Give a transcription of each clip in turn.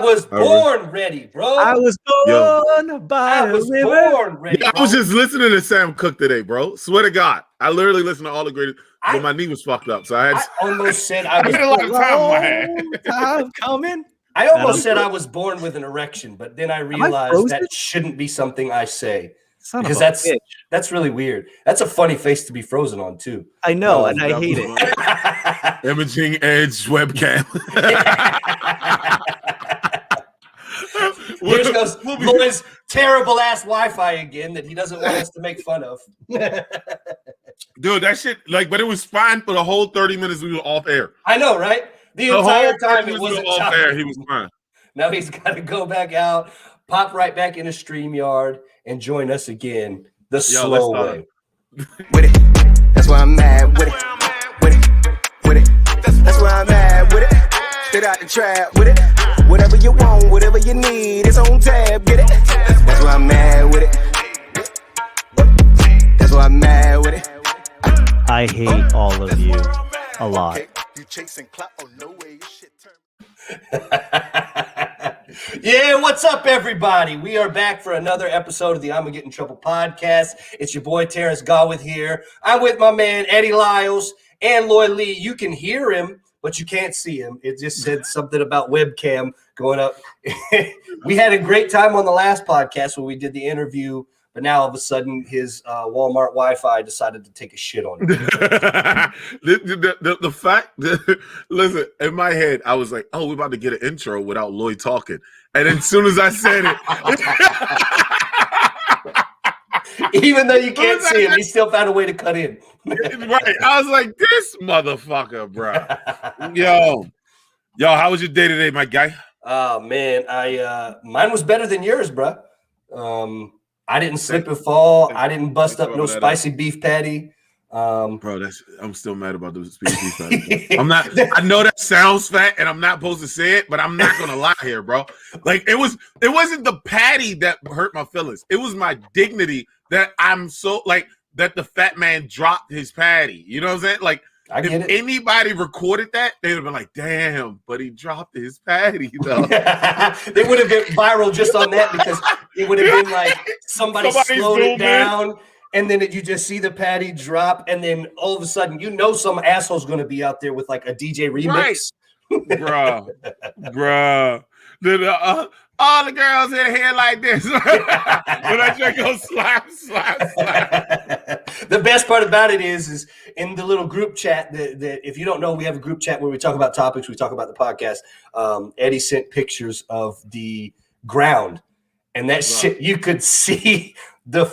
was born ready, bro. I was born by a river. Born ready. I was just listening to Sam Cooke today, bro. Swear to God, I literally listened to all the greatest. But my knee was fucked up, so I almost said I was had a lot of time in my head. Time coming. I almost said I was born with an erection, but then I realized that shouldn't be something I say. Because that's really weird. That's a funny face to be frozen on too. I know, and I hate it. Imaging Edge webcam. Here goes Lloyd's terrible ass Wi-Fi again that he doesn't want us to make fun of. Dude, that shit, but it was fine for the whole 30 minutes we were off air. I know, right? The entire time it wasn't off air. He was fine. Now he's got to go back out, pop right back in a StreamYard, and join us again the slow way. With it. That's why I'm mad with it. With it. With it. That's why I'm mad with it. Straight out the trap with it. Whatever you want, whatever you need, it's on tab. Get it. That's why I'm mad with it. That's why I'm mad with it. I hate all of you a lot. You chasing clout? Oh no way, shit turn. Yeah, what's up, everybody? We are back for another episode of the I'ma Get in Trouble podcast. It's your boy Terrance here. I'm with my man Eddie Liles and Lloyd Lee. You can hear him, but you can't see him. It just said something about webcam going up. We had a great time on the last podcast when we did the interview, but now all of a sudden his Walmart Wi-Fi decided to take a shit on him. the fact that, listen, in my head, I was like, oh, we're about to get an intro without Lloyd talking. And then as soon as I said it, even though you can't see him, he still found a way to cut in. Right. I was like, this motherfucker, bro. Yo, how was your day today, my guy? Oh, man, mine was better than yours, bro. I didn't slip and fall. I didn't bust up no spicy beef patty. Bro, I'm still mad about the spicy beef patty. I'm not. I know that sounds fat, and I'm not supposed to say it, but I'm not gonna lie here, bro. Like it wasn't the patty that hurt my feelings. It was my dignity that I'm so that the fat man dropped his patty. You know what I'm saying? Like if anybody recorded that, they would have been like, "Damn!" But he dropped his patty, though. They would have been viral just on that because it would have been like somebody slowed it down, and then you just see the patty drop, and then all of a sudden, some asshole's going to be out there with like a DJ remix, right. Bro. All the girls in here like this. When I just go slap. The best part about it is in the little group chat that if you don't know, we have a group chat where we talk about topics, we talk about the podcast. Eddie sent pictures of the ground, and that shit, you could see the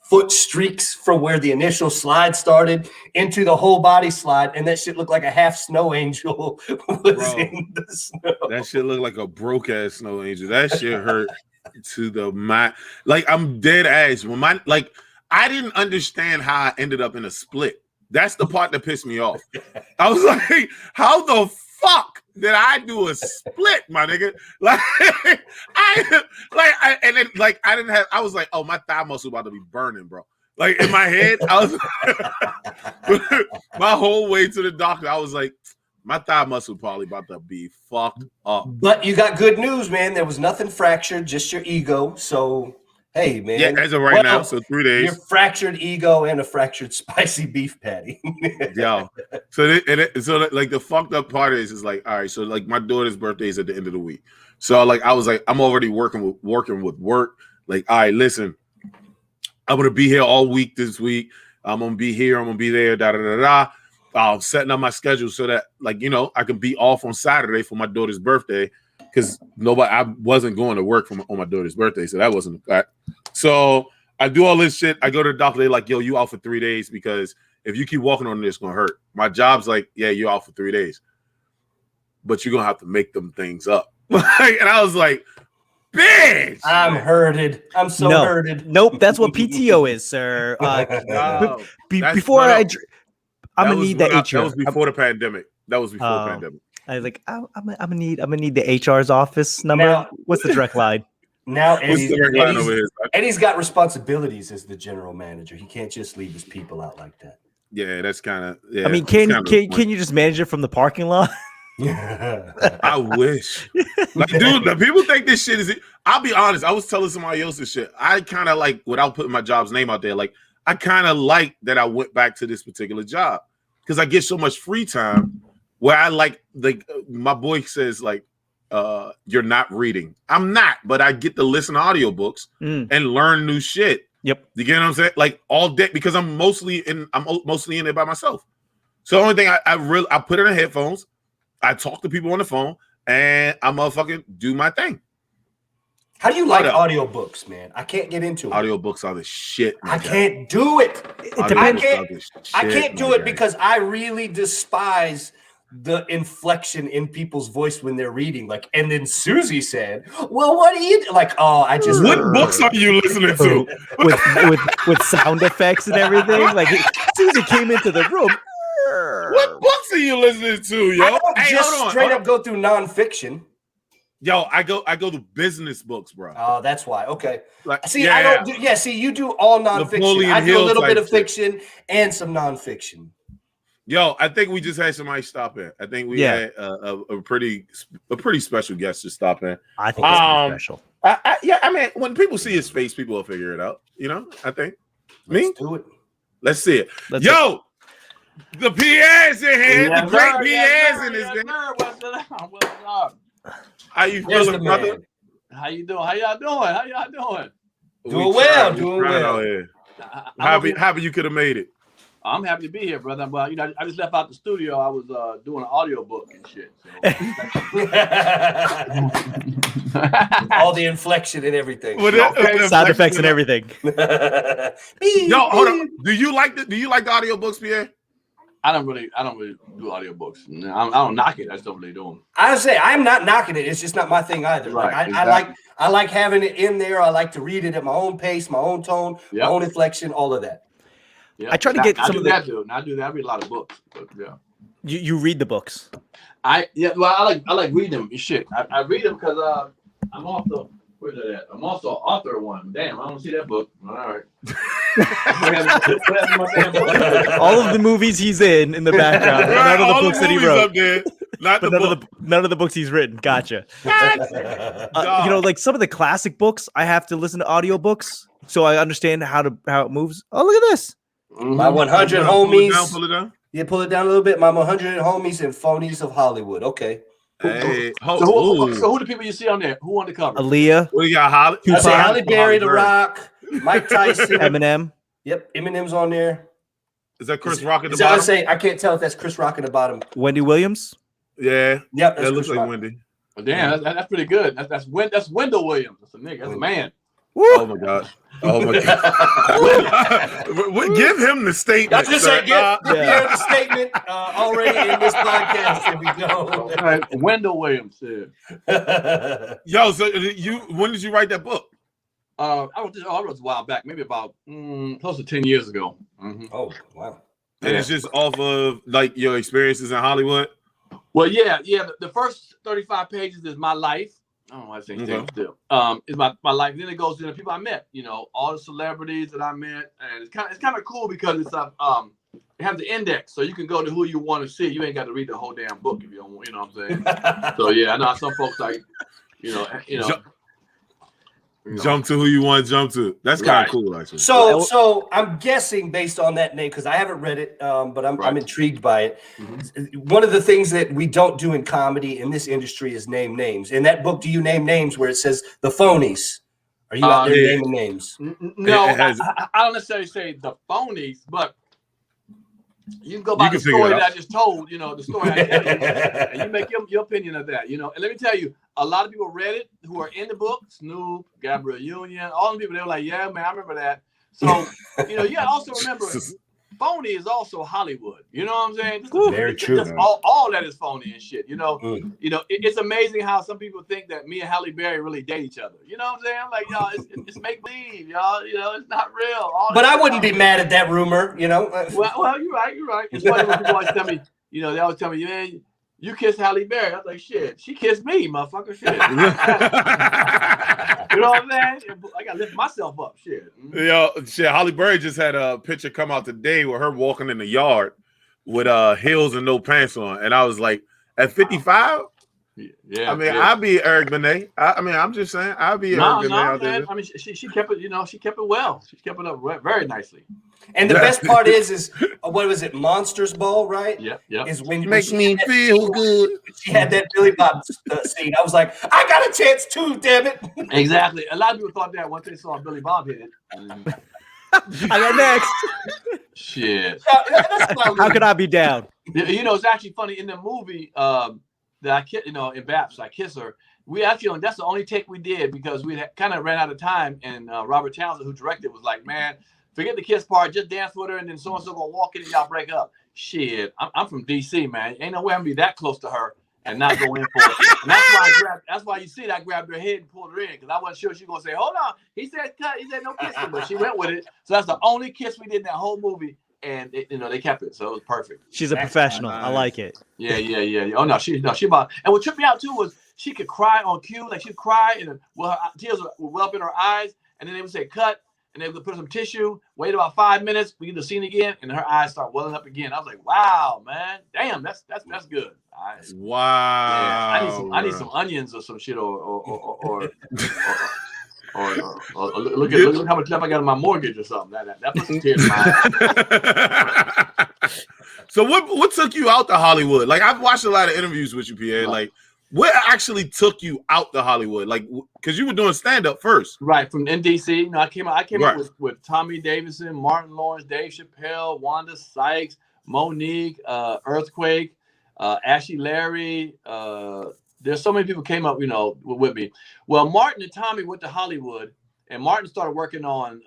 foot streaks from where the initial slide started into the whole body slide, and that shit looked like a half snow angel was in the snow. That shit looked like a broke ass snow angel. That shit hurt to the mind. Like I'm dead ass. When I didn't understand how I ended up in a split. That's the part that pissed me off. I was like, how the fuck did I do a split, my nigga? I was like, oh, my thigh muscle about to be burning, bro. Like in my head, I was my whole way to the doctor. I was like, my thigh muscle probably about to be fucked up. But you got good news, man. There was nothing fractured, just your ego. So hey, man. Yeah, as of right now, so 3 days. Your fractured ego and a fractured spicy beef patty. Yo, so the fucked up part is like, all right, so like my daughter's birthday is at the end of the week. So like I was like, I'm already working with work. Like, all right, listen, I'm gonna be here all week this week. I'm gonna be here. I'm gonna be there. I'm setting up my schedule so that I can be off on Saturday for my daughter's birthday. Because I wasn't going to work on my daughter's birthday, so that wasn't a fact. So I do all this shit. I go to the doctor. They're like, "Yo, you out for 3 days because if you keep walking on this, it's gonna hurt." My job's like, "Yeah, you're out for 3 days, but you're gonna have to make them things up." And I was like, "Bitch, I'm hurted. I'm so hurted." Nope, that's what PTO is, sir. Before I'm gonna need the HR. That was before the pandemic. Pandemic. I was like, I'm gonna need the HR's office number. Now, what's the direct line? Now Eddie's got responsibilities as the general manager. He can't just leave his people out like that. Yeah, that's kind of. Yeah, I mean, can you just manage it from the parking lot? I wish. Like, dude, the people think this shit is. I'll be honest. I was telling somebody else this shit. I kind of like, without putting my job's name out there, like, I kind of like that I went back to this particular job because I get so much free time where I like my boy says, like, you're not reading. I'm not, but I get to listen to audiobooks and learn new shit. Yep. You get what I'm saying? Like all day because I'm mostly in it by myself. So the only thing I put in the headphones, I talk to people on the phone, and I motherfucking do my thing. How do you like audiobooks, man? I can't get into it. Audiobooks are the shit. I can't do it. I can't do it because I really despise the inflection in people's voice when they're reading. Like, and then Susie said, "Well, what do you like?" Oh, I just what books are you listening to with sound effects and everything? Like Susie came into the room. What books are you listening to, yo? I don't just straight up go through nonfiction. Yo, I go to business books, bro. Oh, that's why. Okay. Like, see, I don't do. Yeah, see, you do all nonfiction. Napoleon I do Hill a little bit of shit. fiction and some nonfiction. Yo, I think we just had somebody stop in. I think we had a pretty special guest to stop in. I think it's pretty special. I mean, when people see his face, people will figure it out. You know, I think. Let's do it. Let's see it. Yo, the Pierre's in here. The great Pierre's in this thing. What's up? How you feeling, brother? How you doing? How y'all doing? Doing well. Doing well. Happy you could have made it. I'm happy to be here, brother. But I just left out the studio. I was doing an audio book and shit. So. All the inflection and everything. Sound effects and everything. Yo, hold on. Do you like the audiobooks, Pierre? I don't really do audiobooks. I don't knock it. I just don't really do them. I say I'm not knocking it. It's just not my thing either. Right, like exactly. I like having it in there. I like to read it at my own pace, my own tone, my own inflection, all of that. Yeah. I try to get some of that, dude. I do that. I read a lot of books. But yeah. You read the books. I like reading them. Shit. I read them because I'm also where's it at? I'm also author of one. Damn, I don't see that book. All right. All of the movies he's in the background. None of the books that he wrote. Up there. None of the books he's written. Gotcha. Like some of the classic books, I have to listen to audiobooks so I understand how it moves. Oh, look at this. My 100 homies. Pull it down. Yeah, pull it down a little bit. My 100 homies and phonies of Hollywood. Okay. Hey, so who the people you see on there? Who on the cover? Aaliyah. We got Holly. I say Halle Berry, The Rock, Mike Tyson, Eminem. Yep, Eminem's on there. Is that Chris Rock at the bottom? I say I can't tell if that's Chris Rock at the bottom. Wendy Williams. Yeah. Yep, that looks like Wendy. Oh, damn, that's pretty good. That's Wendell Williams. That's a nigga. That's a man. Woo. Oh my god. Give him the statement. I just say give the statement already in this podcast. Here we go. All right, Wendell Williams. Yeah. Yo, so when did you write that book? I wrote this a while back, maybe about close to 10 years ago. Mm-hmm. Oh, wow. And it's just off of like your experiences in Hollywood? Well, yeah. The first 35 pages is my life. I don't know why I say still. It's my life. Then it goes into people I met, all the celebrities that I met. And it's kind of cool because it's it has the index, so you can go to who you want to see. You ain't got to read the whole damn book if you don't, you know what I'm saying? So yeah, I know some folks like, jump to who you want to jump to. That's kind of cool, actually. So I'm guessing based on that name, because I haven't read it, but I'm intrigued by it. Mm-hmm. One of the things that we don't do in comedy in this industry is name names. In that book, do you name names where it says the phonies? Are you out there naming names? No, I don't necessarily say the phonies, but you can go by the story that I just told, the story I told, and you make your opinion of that, And let me tell you, a lot of people read it who are in the book, Snoop, Gabrielle Union, all the people, they were like, yeah, man, I remember that. So, you gotta also remember, phony is also Hollywood. You know what I'm saying? Very true. All that is phony and shit. It's amazing how some people think that me and Halle Berry really date each other. You know what I'm saying? I'm like, y'all, it's make believe, y'all. It's not real. But I wouldn't be mad at that rumor. Well, you're right. It's funny when people always tell me, they always tell me, man, you kissed Halle Berry. I was like, shit, she kissed me, motherfucker. Shit. You know what I'm saying? I gotta lift myself up. Shit. Halle Berry just had a picture come out today with her walking in the yard with heels and no pants on. And I was like, At 55? Yeah. I mean, I'd be Eric Benet. I mean, I'm just saying, I'd be Eric Benet out there. I mean, she kept it. She kept it well. She kept it up very nicely. And the best part is what was it, Monsters Ball, right? Yeah. Is when Make me feel good. She had that Billy Bob scene. I was like, I got a chance too, damn it. Exactly. A lot of people thought that once they saw Billy Bob hit it. I got next. Shit. How could I be down? It's actually funny in the movie that I kiss, in Baps, I kiss her. We actually, that's the only take we did because we kind of ran out of time. And Robert Townsend, who directed, was like, man, forget the kiss part, just dance with her, and then so-and-so gonna walk in and y'all break up. Shit, I'm from DC, man. Ain't no way I'm gonna be that close to her and not go in for it. And that's why you see that I grabbed her head and pulled her in, because I wasn't sure she was gonna say, hold on. He said cut, he said no kissing, but she went with it. So that's the only kiss we did in that whole movie. And they kept it, so it was perfect. She's a professional. Nice. I like it. Yeah. Oh no, she about. And what tripped me out too was she could cry on cue, like she'd cry and her tears would well up in her eyes, and then they would say cut, and they would put some tissue. Wait about 5 minutes, we get the scene again, and her eyes start welling up again. I was like, wow, man, damn, that's good. Wow. Yeah, I need some onions or some shit or look how much left I got on my mortgage or something. That puts some tears in my eyes. So what took you out to Hollywood? Like, I've watched a lot of interviews with you, Pierre. Like, what actually took you out to Hollywood? Like, because you were doing stand-up first. Right, from NDC. I came up with Tommy Davidson, Martin Lawrence, Dave Chappelle, Wanda Sykes, Monique, Earthquake, Ashley Larry, there's so many people came up, with me. Well, Martin and Tommy went to Hollywood, and Martin started working on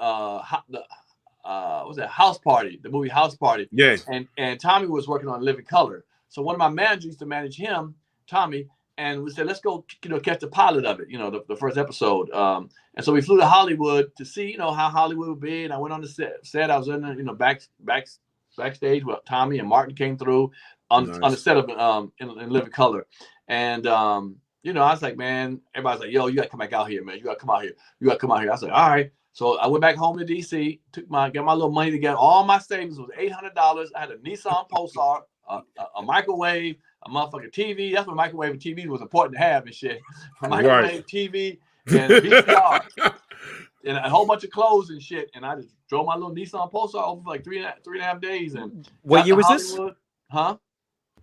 House Party, the movie House Party. Yeah. And Tommy was working on Living Color. So one of my managers used to manage him, Tommy, and we said, let's go, catch the pilot of it, the first episode. And so we flew to Hollywood to see, how Hollywood would be. And I went on the set. I was in the, backstage with Tommy, and Martin came through on the set of in Living Color. And I was like, man, everybody's like, yo, you gotta come back out here, man. You gotta come out here. I was like, all right. So I went back home to DC, got my little money together. All my savings was $800. I had a Nissan Pulsar, a microwave, a motherfucking TV. That's what microwave and TV was important to have and shit. A microwave, TV, and VCR. And a whole bunch of clothes and shit. And I just drove my little Nissan Pulsar over for like three and a half days. And what year was this? Huh?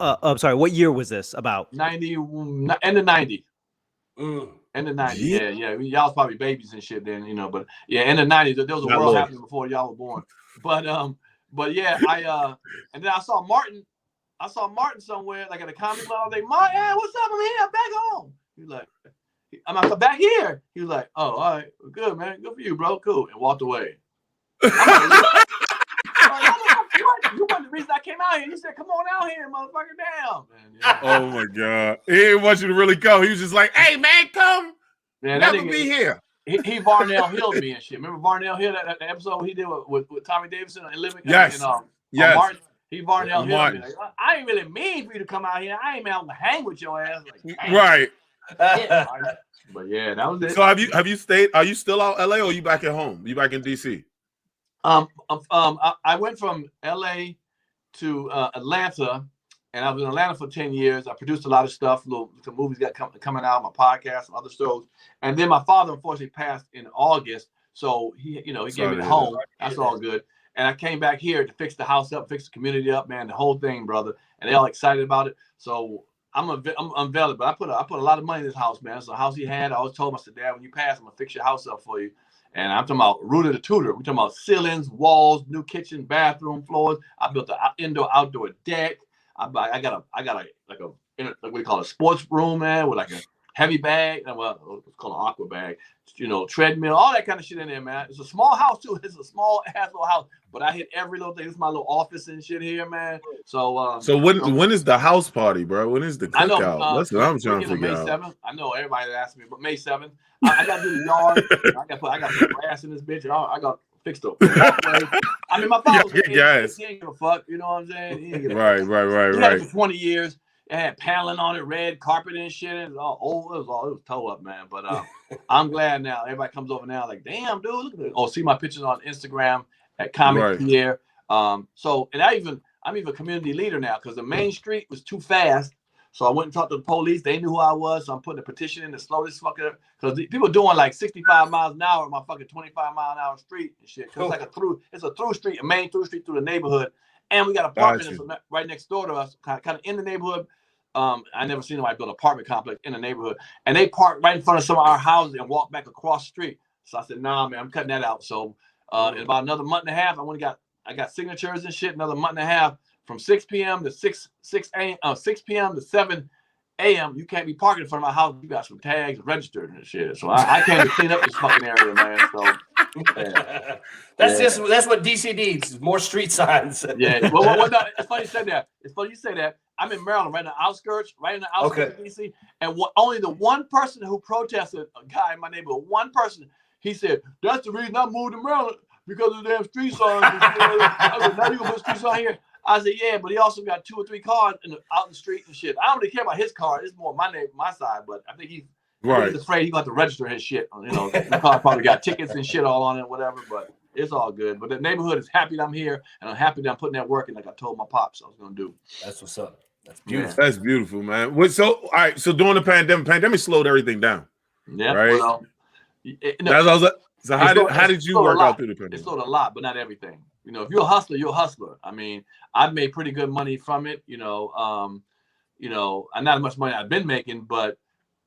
I'm sorry. What year was this? About 90, end of 90. End of 90. Yeah. Y'all was probably babies and shit then, but yeah, end of 90. There was a world happening before y'all were born. But yeah, and then I saw Martin somewhere, like at a comedy club. I was like, Martin, what's up? I'm here. I'm back home. He was like, I'm back here. He was like, oh, all right, good, man. Good for you, bro. Cool. And walked away. You wasn't the reason I came out here. You said, come on out here, motherfucker, down. Oh, my God. He didn't want you to really go. He was just like, hey, man, come. Man, never be here. He Varnell Hilled me and shit. Remember Varnell Hill, that episode he did with Tommy Davidson and Living? Yes. Yes. Martin, he Varnell Hilled me. Like, I ain't really mean for you to come out here. I ain't out to hang with your ass. Like, right. But yeah, that was it. So have you stayed? Are you still out LA or are you back at home? You back in DC? I went from LA to Atlanta, and I was in Atlanta for 10 years. I produced a lot of stuff, some movies got coming out, my podcast, and other shows. And then my father unfortunately passed in August, so he gave me the home. That's all good. And I came back here to fix the house up, fix the community up, man, the whole thing, brother. And they all excited about it. So I'm unveiling, but I put a lot of money in this house, man. It's a house he had. I always told him, I said, Dad, when you pass, I'm gonna fix your house up for you. And I'm talking about rooted to tutor. We're talking about ceilings, walls, new kitchen, bathroom, floors. I built an indoor-outdoor deck. I got a what do you call it, a sports room, man, with like a heavy bag. Well, it's called an aqua bag. Treadmill, all that kind of shit in there, man. It's a small house too. It's a small ass little house, but I hit every little thing. This is my little office and shit here, man. So when is the house party, bro? When is the cookout? That's what I'm trying to figure out. May 7th. I know everybody asked me, but May 7th. I got to do the yard. I got some grass in this bitch, and I got fixed up. I mean, my father he ain't give a fuck. You know what I'm saying? He ain't give a fuck. Right. He had it for 20 years. It had paneling on it, red carpet and shit. It was all old. It was toe up, man. But I'm glad now. Everybody comes over now like, damn, dude, look at this. Oh, see my pictures on Instagram at Comic Pierre. I'm even community leader now because the main street was too fast. So I went and talked to the police. They knew who I was. So I'm putting a petition in to slow this fucker, because people doing like 65 miles an hour on my fucking 25-mile-an-hour street and shit. Cause it's a through street, a main through street through the neighborhood, and we got apartments right next door to us, kind of in the neighborhood. I never seen anybody build an apartment complex in the neighborhood, and they park right in front of some of our houses and walk back across the street. So I said, nah, man, I'm cutting that out. So in about another month and a half, I got signatures and shit. Another month and a half, from 6 p.m. to 6 p.m. to 7 a.m. You can't be parking in front of my house. You got some tags registered and shit. So I came to clean up this fucking area, man. So yeah. That's what DC needs. More street signs. Yeah. Well, no, it's funny you said that. It's funny you say that. I'm in Maryland, right in the outskirts of DC. And only the one person who protested, a guy in my neighborhood, one person, he said, that's the reason I moved to Maryland, because of the damn street signs. I was like, now you gonna put street sign here? I said, yeah, but he also got 2 or 3 cars out in the street and shit. I don't really care about his car. It's more my side, but I think he's afraid he's going to register his shit. You know, the car probably got tickets and shit all on it, whatever, but it's all good. But the neighborhood is happy that I'm here, and I'm happy that I'm putting that work in, like I told my pops I was going to do. That's what's up. That's beautiful. That's beautiful, man. So, all right, so during the pandemic slowed everything down. Yeah. Right? Well, so how did you work out through the pandemic? It slowed a lot, but not everything. You know, if you're a hustler, you're a hustler. I mean, I've made pretty good money from it. Not as much money I've been making, but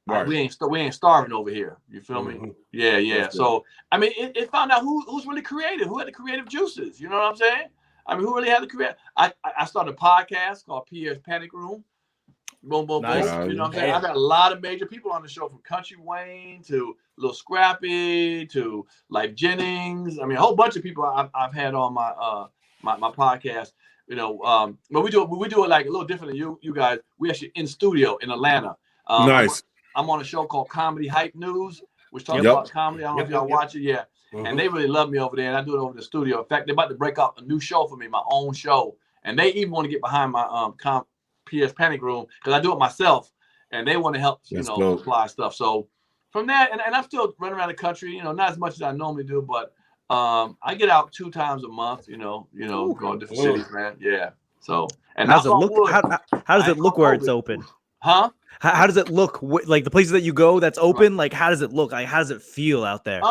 we ain't starving over here. You feel me? Yeah. So I mean, it found out who's really creative, who had the creative juices. You know what I'm saying? I mean, who really had the creative? I started a podcast called Pierre's Panic Room. Boom, boom, Nice. boom. You know what I'm saying? I've got a lot of major people on the show, from Country Wayne to Lil Scrappy to Life Jennings. I mean, a whole bunch of people I've had on my podcast. You know, but we do it like a little different than you guys. We actually in studio in Atlanta. Nice. I'm on a show called Comedy Hype News, which talks about comedy. I don't know if y'all watch it yet. Mm-hmm. And they really love me over there, and I do it over in the studio. In fact, they're about to break out a new show for me, my own show, and they even want to get behind my Pierre's Panic Room, because I do it myself, and they want to help, supply stuff. So from that, and I'm still running around the country, not as much as I normally do, but I get out 2 times a month, going to different cities, man. Yeah. So, and how does it look? How does it look where it's open? Huh? How does it look? Like the places that you go that's open, like how does it look? Like how does it feel out there?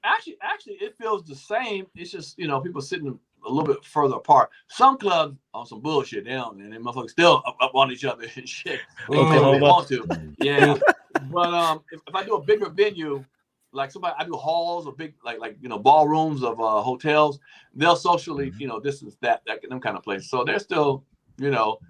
Actually, it feels the same. It's just people sitting a little bit further apart. Some clubs on some bullshit, and they motherfuckers still up on each other and shit. They want to. Yeah. But if I do a bigger venue, like I do halls or big like ballrooms of hotels, they'll socially distance that them kind of places. So they're still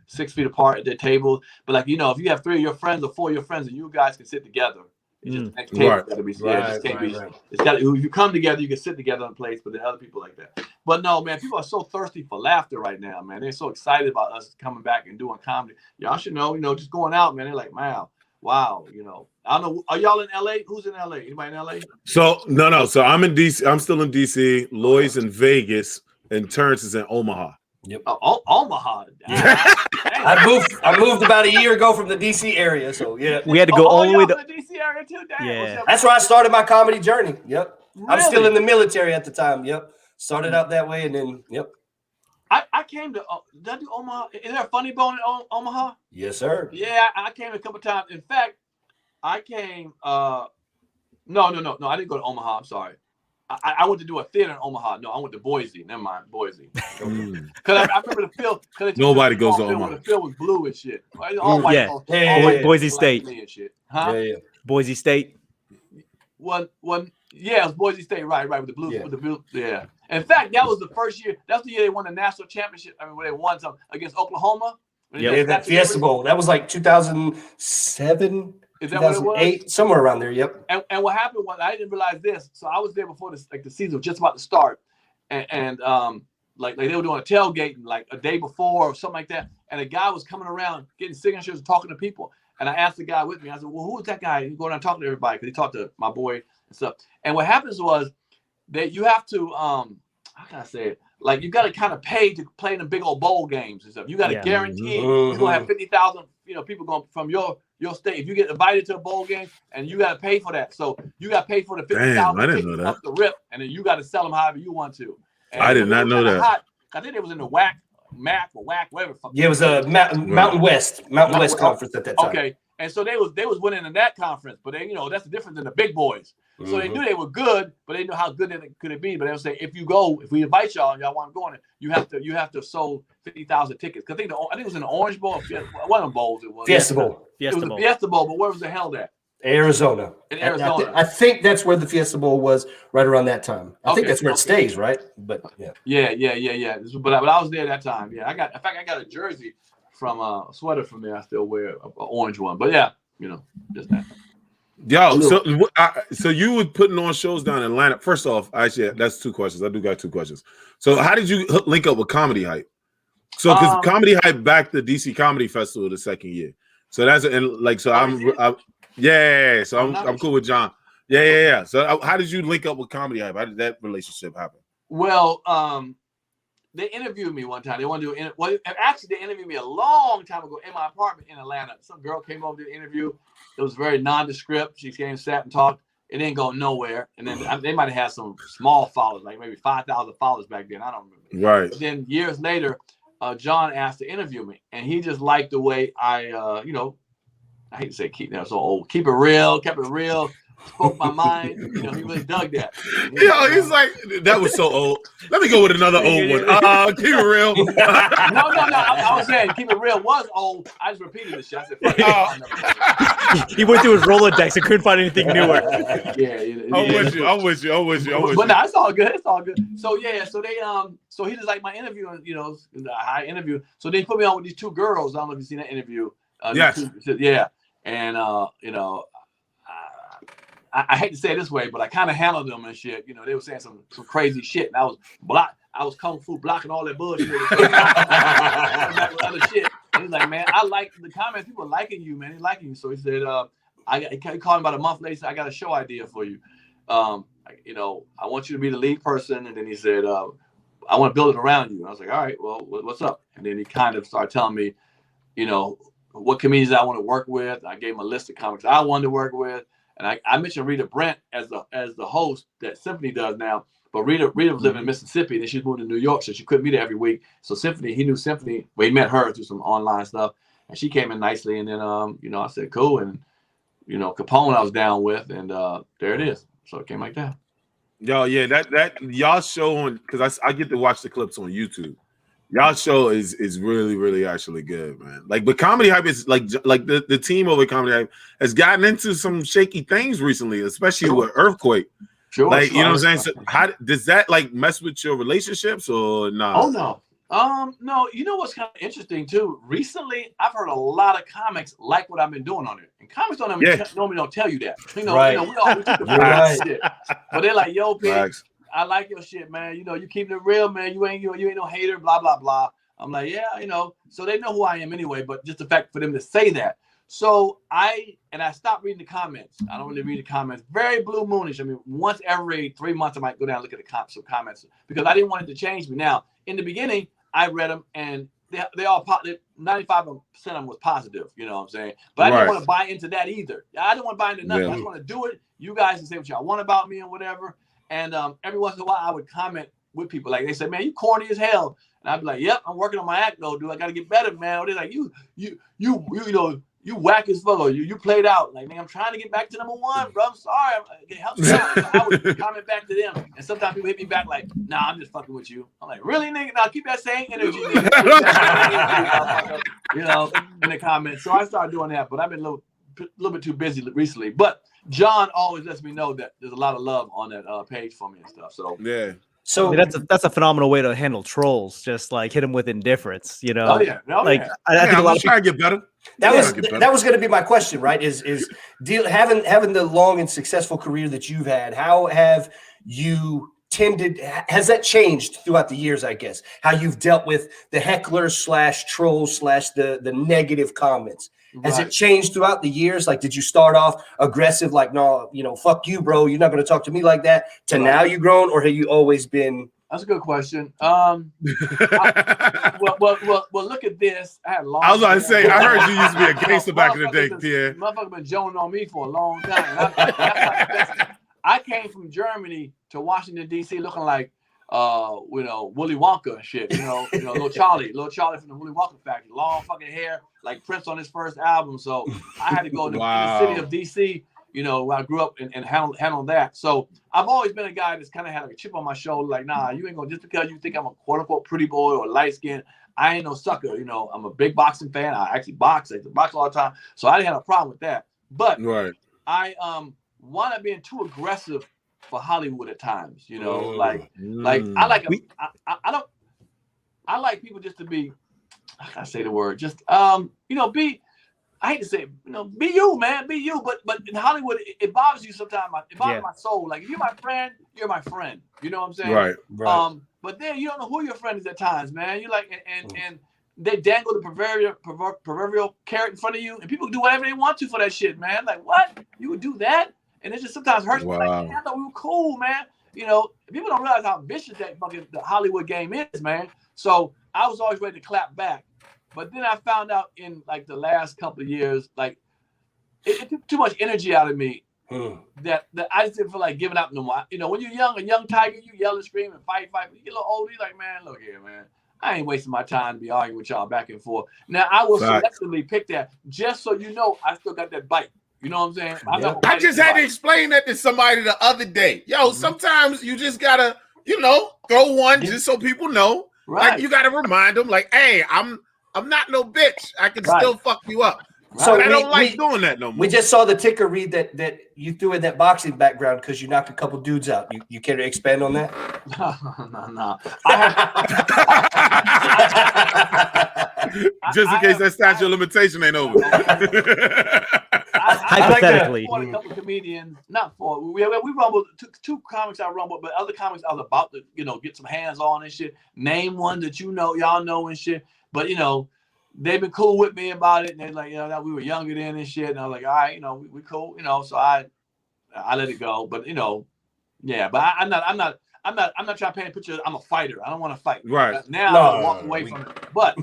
6 feet apart at their tables. But if you have 3 of your friends or 4 of your friends and you guys can sit together. It's just the next table got to be. It's got. If you come together, you can sit together in a place. But there are other people like that. But no, man, people are so thirsty for laughter right now, man. They're so excited about us coming back and doing comedy. Y'all should know, just going out, man. They're like, wow. I don't know. Are y'all in LA? Who's in LA? Anybody in LA? So no. So I'm in DC. I'm still in DC. Lloyd's in Vegas, and Terrance is in Omaha. Yep. Omaha. I moved about a year ago from the DC area, so yeah. We had to go all the way to the DC area too. Damn. Yeah. That's where I started my comedy journey. Yep. Really? I'm still in the military at the time. Yep. Started out that way, and then yep. I came to. Did I do Omaha? Is there a Funny Bone in Omaha? Yes, sir. Yeah, I came a couple times. In fact, I came. No. I didn't go to Omaha. I'm sorry. I went to do a theater in Omaha. No, I went to Boise. Never mind, Boise. Because I remember the field. Nobody goes to Omaha. The field was blue and shit. All white. Boise State. And shit. Huh? Yeah. Boise State. One. Yeah, it was Boise State. Right. With the blue. Yeah. With the blue. Yeah. In fact, that was the first year. That's the year they won the national championship. I mean, when they won something against Oklahoma. Yeah, that Fiesta Bowl. That was like 2007. Is that what it was? 2008, somewhere around there. Yep. And what happened was, I didn't realize this. So I was there before the season was just about to start, and like they were doing a tailgate like a day before or something like that. And a guy was coming around getting signatures and talking to people. And I asked the guy with me. I said, "Well, who is that guy? He's going around talking to everybody because he talked to my boy and stuff." And what happens was that you have to how can I say it? Like you got to kind of pay to play in the big old bowl games and stuff. You got to guarantee you're gonna have 50,000 people going from your state. If you get invited to a bowl game, and you got to pay for that, so you got to pay for the 50,000. I didn't know that. The rip, and then you got to sell them however you want to. And I did not know that. I think it was in the WAC MAC or WAC, whatever. Yeah, it was a Mountain West conference at that time. Okay, and so they was winning in that conference, but they, that's the difference in the big boys. So they knew they were good, but they knew how good could it be. But they would say, if we invite y'all and y'all want to go on it, you have to sold 50,000 tickets. Cause I think it was in the Orange Bowl, one of the bowls. It was Fiesta Bowl. It was the Fiesta Bowl, but where was it held at? Arizona. In Arizona. I think that's where the Fiesta Bowl was right around that time. I think that's where it stays, right? But yeah. But I was there that time. Yeah, I got a jersey from a sweater from there. I still wear an orange one. But yeah, just that. Yo, so you were putting on shows down in Atlanta. First off, actually, that's 2 questions. I do got 2 questions. So how did you link up with Comedy Hype? So because Comedy Hype backed the DC Comedy Festival the second year. So that's I'm cool with John. Yeah. So how did you link up with Comedy Hype? How did that relationship happen? Well, they interviewed me one time. They wanted to they interviewed me a long time ago in my apartment in Atlanta. Some girl came over to the interview. It was very nondescript. She came, sat, and talked. It didn't go nowhere. And then they might have had some small followers, like maybe 5,000 followers back then. I don't remember. Right. But then years later, John asked to interview me, and he just liked the way I hate to say keep it real, kept it real. Spoke my mind. He really dug that. He's like, that was so old. Let me go with another old one. Keep it real. No. I was saying keep it real was old. I just repeated the shit. I said, he went through his Rolodex and couldn't find anything newer. I'm with you. But no, it's all good. So so he just liked my interview, and I interview. So they put me on with these 2 girls. I don't know if you've seen that interview. Yes. And I hate to say it this way, but I kind of handled them and shit. They were saying some crazy shit, and I was kung fu blocking all that bullshit. Other shit. And he's like, man, I like the comments. People are liking you, man. They're liking you. So he said, he called me about a month later. Said, I got a show idea for you. I want you to be the lead person. And then he said, I want to build it around you. And I was like, all right, well, what's up? And then he kind of started telling me, what comedians I want to work with. I gave him a list of comics I wanted to work with. And I mentioned Rita Brent as the host that Symphony does now. But Rita was living in Mississippi, and then she's moved to New York, so she couldn't be there every week. So he knew Symphony. Well, he met her through some online stuff, and she came in nicely. And then, I said, cool. And, Capone I was down with, and there it is. So it came like that. Yo, yeah, that y'all show on, because I get to watch the clips on YouTube. Y'all show is really, really actually good, man. But Comedy Hype is like the team over Comedy Hype has gotten into some shaky things recently, especially with Earthquake. Sure. You know what I'm saying? So how does that mess with your relationships or not? Oh no. No, what's kind of interesting too? Recently, I've heard a lot of comics like what I've been doing on it. And comics normally don't tell you that. Right. We took the shit. But they're like, yo, Pig, I like your shit, man. You keeping it real, man. You ain't no hater, blah, blah, blah. I'm like, yeah, so they know who I am anyway, but just the fact for them to say that. So I stopped reading the comments. I don't really read the comments. Very blue moonish. I mean, once every 3 months, I might go down and look at some comments because I didn't want it to change me. Now, in the beginning, I read them and they all 95% of them was positive, you know what I'm saying? But I didn't want to buy into that either. I didn't want to buy into nothing. I just want to do it. You guys can say what y'all want about me and whatever. And every once in a while, I would comment with people. Like, they say, man, you corny as hell. And I'd be like, yep, I'm working on my act, though, dude. I got to get better, man. Or they're like, you whack as fuck. You played out. Like, man, I'm trying to get back to number 1, bro. I'm sorry. Help me out. So I would comment back to them. And sometimes people hit me back like, nah, I'm just fucking with you. I'm like, really, nigga? Now keep that same energy, nigga. In the comments. So I started doing that. But I've been a little bit too busy recently. But John always lets me know that there's a lot of love on that page for me and stuff. So yeah. So that's a phenomenal way to handle trolls. Just hit them with indifference, Oh yeah. I think a lot of trying to get better. That was going to be my question, right? Is having the long and successful career that you've had? How have you has that changed throughout the years? I guess how you've dealt with the hecklers / trolls / the negative comments. Has it changed throughout the years? Like, did you start off aggressive, like, no, fuck you, bro, you're not going to talk to me like that, to now you grown, or have you always been? That's a good question. Well, look at this. I was about to say, I heard you used to be a gangster back in the day, Pierre. Motherfucker been joning on me for a long time. I came from Germany to Washington, D.C. looking like Willy Wonka and shit. Little Charlie from the Willy Wonka factory, long fucking hair like Prince on his first album. So I had to go to the city of DC. Where I grew up and handle that. So I've always been a guy that's kind of had a chip on my shoulder. Like, nah, you ain't gonna just because you think I'm a quote unquote pretty boy or light skin. I ain't no sucker. I'm a big boxing fan. I actually box. I box all the time. So I didn't have a problem with that. But I wound up being too aggressive for Hollywood at times. I like people just to be. How can I say the word? Just be. I hate to say, be you, man, be you. But in Hollywood, it bothers you sometimes. It bothers my soul. Like if you're my friend, you're my friend. You know what I'm saying? Right. But then you don't know who your friend is at times, man. You like and they dangle the proverbial carrot in front of you, and people do whatever they want to for that shit, man. Like what? You would do that? And it just sometimes hurts me. Like, I thought we were cool, man. People don't realize how vicious that fucking the Hollywood game is, man. So I was always ready to clap back. But then I found out in like the last couple of years, like it took too much energy out of me that I just didn't feel like giving up no more. When you're young, a young tiger, you yell and scream and fight. When you get a little older, you're like, man, look here, man. I ain't wasting my time to be arguing with y'all back and forth. Now I will selectively pick that just so I still got that bite. You know what I'm saying? I just had to explain that to somebody the other day. Yo, sometimes you just gotta, throw one just so people know. Right. Like you gotta remind them, like, hey, I'm not no bitch. I can still fuck you up. So I don't like doing that no more. We just saw the ticker read that you threw in that boxing background because you knocked a couple dudes out. You care to expand on that? No. Just in case that statute of limitation ain't over. Hypothetically. I fought a couple of comedians, not for we rumbled two comics I rumbled, but other comics I was about to get some hands on and shit. Name one that y'all know and shit. But they've been cool with me about it, and they're like, that we were younger then and shit. And I was like, all right, we cool, So I let it go. But yeah. But I'm not trying to paint a picture. I'm a fighter. I don't want to fight. Right now, I'm gonna walk away from it. But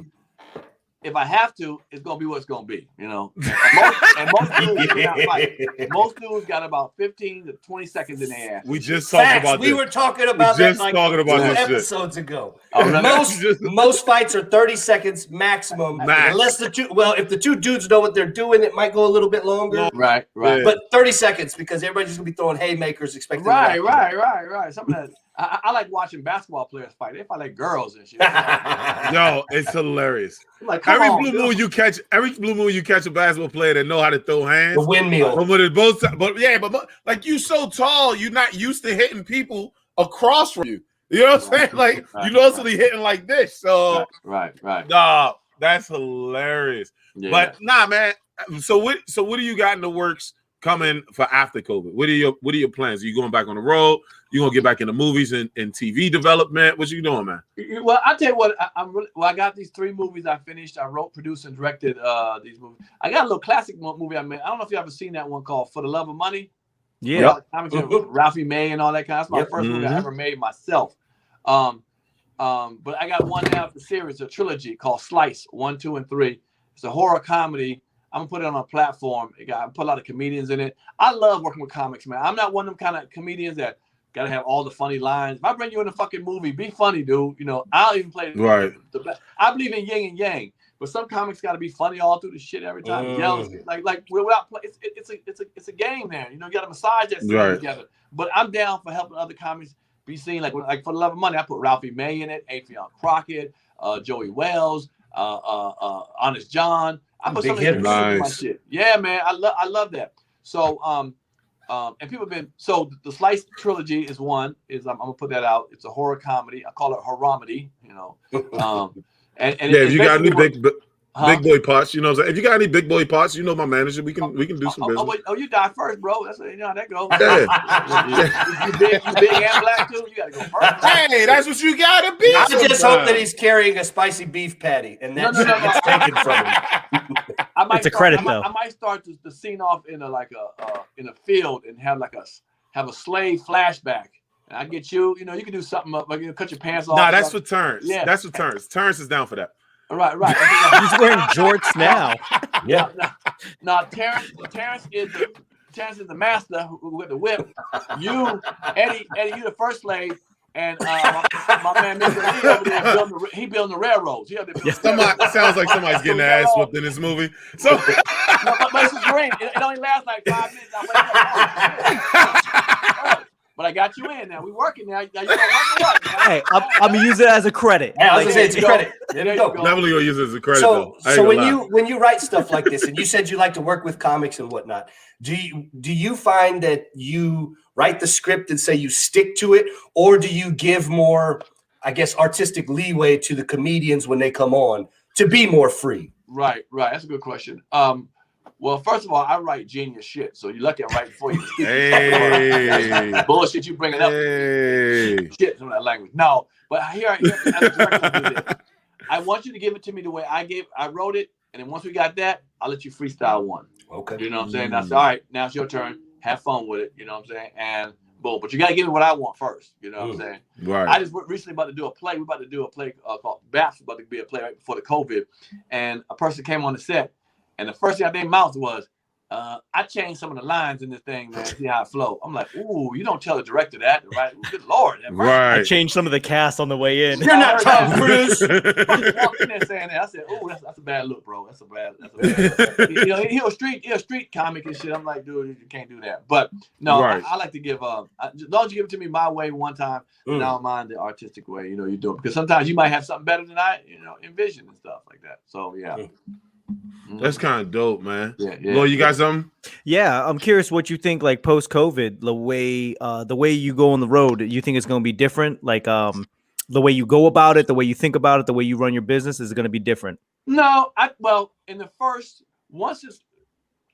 if I have to, it's gonna be what it's gonna be, And most dudes cannot fight. Most dudes got about 15 to 20 seconds in their ass. We just talked about this. We were talking about that like 2 episodes ago. Most fights are 30 seconds maximum. Unless if the two dudes know what they're doing, it might go a little bit longer. Right. But 30 seconds because everybody's gonna be throwing haymakers expecting. Right. Something that I like watching basketball players fight. They fight like girls and shit. Yo, it's hilarious. Like, every blue moon you catch a basketball player that know how to throw hands. The windmill. But like you so tall, you're not used to hitting people across from you. You know what I'm saying? Like you mostly hitting like this. So right. Nah, that's hilarious. Yeah. But nah, man. So what do you got in the works coming for after COVID? What are your plans? Are you going back on the road? You gonna get back into movies and TV development? What you doing, man? Well, I tell you what, I got these 3 movies I finished. I wrote, produced, and directed these movies. I got a little classic movie I made. I don't know if you ever seen that one called For the Love of Money. Yeah. Ralphie May and all that kind of stuff. That's my first movie I ever made myself. But I got one now of the series, a trilogy called Slice 1, 2, and 3. It's a horror comedy. I'm gonna put it on a platform. I put a lot of comedians in it. I love working with comics, man. I'm not one of them kind of comedians that gotta have all the funny lines. If I bring you in a fucking movie, be funny, dude. I'll even play the best. I believe in yin and yang, but some comics gotta be funny all through the shit every time. Like without play, it's a game, man. You gotta massage that scene together. But I'm down for helping other comics be seen. Like For the Love of Money, I put Ralphie May in it, Adrian Crockett, Joey Wells, Honest John. I put some of these in my shit. Yeah, man, I love that. So and people have been the Slice trilogy is one. I'm gonna put that out. It's a horror comedy. I call it horromedy. And if you got any big boy parts, you know. If you got any big boy parts, my manager. We can do some business. You die first, bro. That's how that goes. Yeah. you big and black too. You gotta go first. Hey, that's what you gotta be. I just hope that he's carrying a spicy beef patty, and that's taken from him. It's a credit though. I might start the scene off in a field and have a slave flashback. And I get you. You can do something up, like cut your pants off. Nah, that's for Terrance. Yeah, that's for Terrance. Terrance is down for that. Right. He's wearing jorts now. Yeah. No, Terrance is the master with the whip. You, Eddie, you the first slave. And my man Mr. Lee over there he building the railroads. Sounds like somebody's getting their ass whooped in this movie. So, no, but it's just great. It only lasts like 5 minutes. But I got you in now. We working now. Now you work. Hey, I'm gonna use it as a credit. Yeah, I was gonna say it's a credit. There you go. Definitely gonna use it as a credit. So when you write stuff like this, and you said you like to work with comics and whatnot, do you find that you write the script and say you stick to it, or do you give more, I guess, artistic leeway to the comedians when they come on to be more free? Right. That's a good question. Well, first of all, I write genius shit, so you're lucky I'm writing for you. Hey, bullshit you bringing up. Hey. Shit, some of that language. No, but here as a director, I want you to give it to me the way I wrote it, and then once we got that, I'll let you freestyle one. Okay. You know what I'm saying? That's all right. Now it's your turn. Have fun with it. You know what I'm saying? And boom. But you gotta give me what I want first. You know what I'm saying? Right. I just recently about to do a play. We're about to do a play called BAPS. About to be a play right before the COVID, and a person came on the set. And the first thing out their mouth was, I changed some of the lines in this thing, man, see how it flow. I'm like, ooh, you don't tell the director that, right? Good Lord. Right. I changed some of the cast on the way in. You're not Tom Cruise. I just walked in there saying that. I said, ooh, that's a bad look, bro. That's a bad you know, he a street comic and shit. I'm like, dude, you can't do that. But no, Right. I like to give as long as you give it to me my way one time, and I don't mind the artistic way, you know, you do it. Because sometimes you might have something better than I, envision and stuff like that. So yeah. That's kind of dope, man. Yeah. Well, you got something? Yeah, I'm curious what you think, like post-COVID, the way you go on the road. You think it's going to be different? Like the way you go about it, the way you think about it, the way you run your business is going to be different. No, in the first, once it's,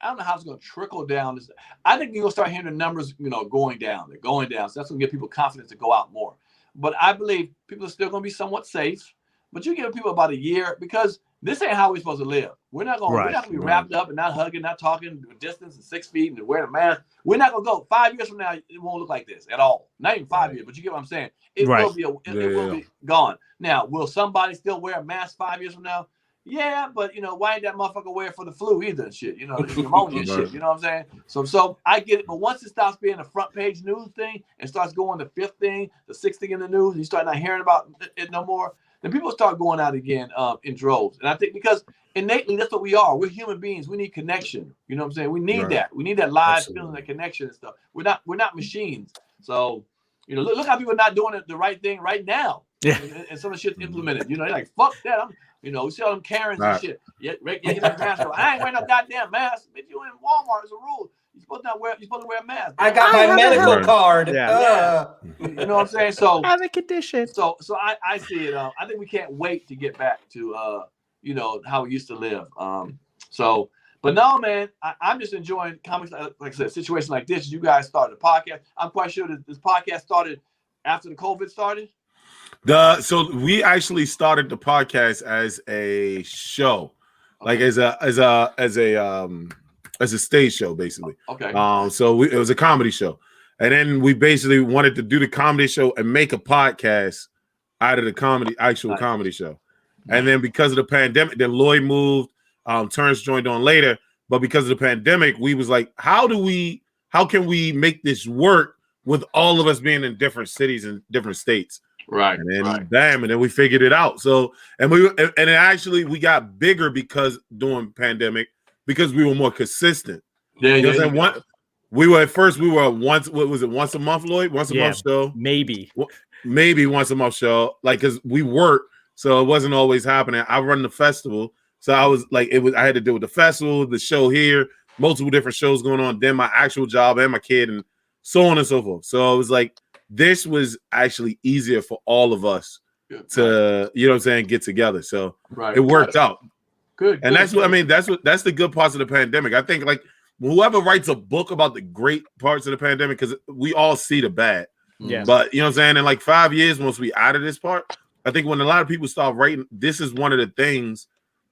I don't know how it's going to trickle down. I think you're going to start hearing the numbers, going down. They're going down. So that's going to give people confidence to go out more. But I believe people are still going to be somewhat safe. But you give people about a year because this ain't how we're supposed to live. We're not going to be wrapped up and not hugging, not talking, distance and 6 feet and wearing a mask. We're not going to go 5 years from now. It won't look like this at all. Not even 5 years, but you get what I'm saying. It will be will be gone. Now, will somebody still wear a mask 5 years from now? Yeah, but why ain't that motherfucker wear it for the flu either and shit? Pneumonia and shit. You know what I'm saying? So I get it, but once it stops being a front page news thing and starts going the fifth thing, the sixth thing in the news, and you start not hearing about it no more, then people start going out again in droves. And I think because innately that's what we are. We're human beings. We need connection. You know what I'm saying? We need that. We need that live feeling, that connection and stuff. We're not machines. So look how people are not doing the right thing right now. Yeah. And some of the shit's implemented. They're like, fuck that. We see all them Karens and shit. Yeah, get that mask on. I ain't wearing no goddamn mask. Bitch, you in Walmart is a rule. You're supposed to wear a mask. I got my medical card. Yeah. You know what I'm saying? So I have a condition. So I see it. I think we can't wait to get back to how we used to live. But no, man, I'm just enjoying comics. Like I said, situations like this. You guys started a podcast. I'm quite sure that this podcast started after the COVID started. So we actually started the podcast as a show, like as a stage show, basically. Okay. So it was a comedy show, and then we basically wanted to do the comedy show and make a podcast out of the actual comedy show. And then because of the pandemic, then Lloyd moved. Terrance joined on later, but because of the pandemic, we was like, how can we make this work with all of us being in different cities and different states? Right. And then bam, and then we figured it out. So we got bigger because during pandemic because we were more consistent. We were once a month, Lloyd? Once a month show? Maybe once a month show. Like, because we worked, so it wasn't always happening. I run the festival. So I was like, I had to deal with the festival, the show here, multiple different shows going on, then my actual job and my kid and so on and so forth. So it was like, this was actually easier for all of us to, get together. So it worked out. Good. And that's the good parts of the pandemic. I think like whoever writes a book about the great parts of the pandemic, because we all see the bad. Yeah. But you know what I'm saying? In like 5 years, once we out of this part, I think when a lot of people start writing, this is one of the things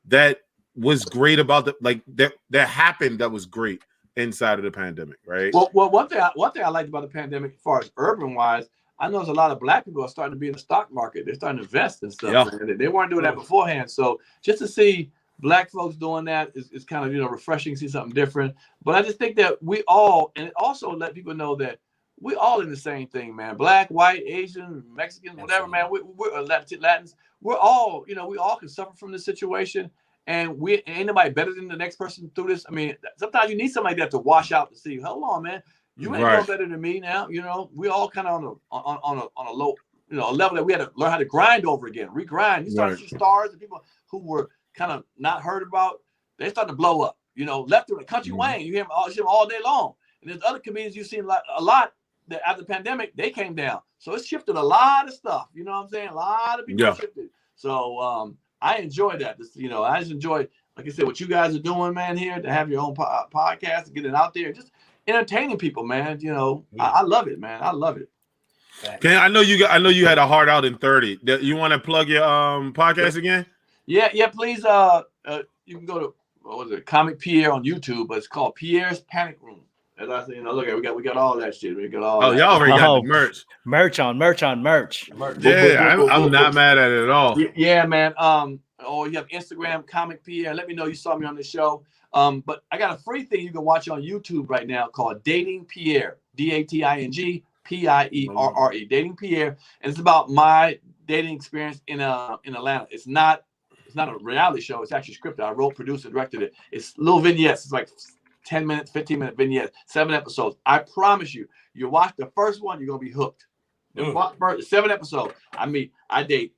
that was great about that happened that was great inside of the pandemic, right? Well, one thing I liked about the pandemic, as far as urban wise, I know there's a lot of black people are starting to be in the stock market. They're starting to invest and stuff. Yeah. They weren't doing that beforehand. So just to see black folks doing that is kind of refreshing, see something different. But I just think that we all, and it also let people know that we all in the same thing, man. Black, white, Asian, Mexican, whatever, man. We're Latins. We're all, you know, we all can suffer from this situation, and we ain't nobody better than the next person through this. I mean, sometimes you need somebody that to wash out to see. Hold on, man. You ain't no better than me now. You know, we all kind of on a low, you know, a level that we had to learn how to grind over again, regrind. You start to see stars and people who were kind of not heard about. They start to blow up. You know, left to the country Wayne. You hear them all day long. And there's other comedians you've seen a lot that after the pandemic, they came down. So it's shifted a lot of stuff. You know what I'm saying? A lot of people shifted. So I enjoy that. You know, I just enjoy, like I said, what you guys are doing, man, here to have your own podcast and get it out there. Just entertaining people, man. You know, I love it, man. I love it. Okay, I know you had a heart out in 30. You want to plug your podcast again? Yeah, please. You can go to what was it, Comic Pierre on YouTube, but it's called Pierre's Panic Room. As I say, you know, look at we got all that shit. We got all. Y'all already got the merch. Merch on merch. Yeah, I'm not mad at it at all. Yeah, man. You have Instagram, Comic Pierre. Let me know you saw me on the show. But I got a free thing you can watch on YouTube right now called Dating Pierre. DATING PIERRE. Dating Pierre, and it's about my dating experience in Atlanta. It's not a reality show. It's actually scripted. I wrote, produced, and directed it. It's little vignettes. It's like 10 minutes, 15-minute vignettes, 7 episodes. I promise you, you watch the first one, you're gonna be hooked. The first 7 episodes. I date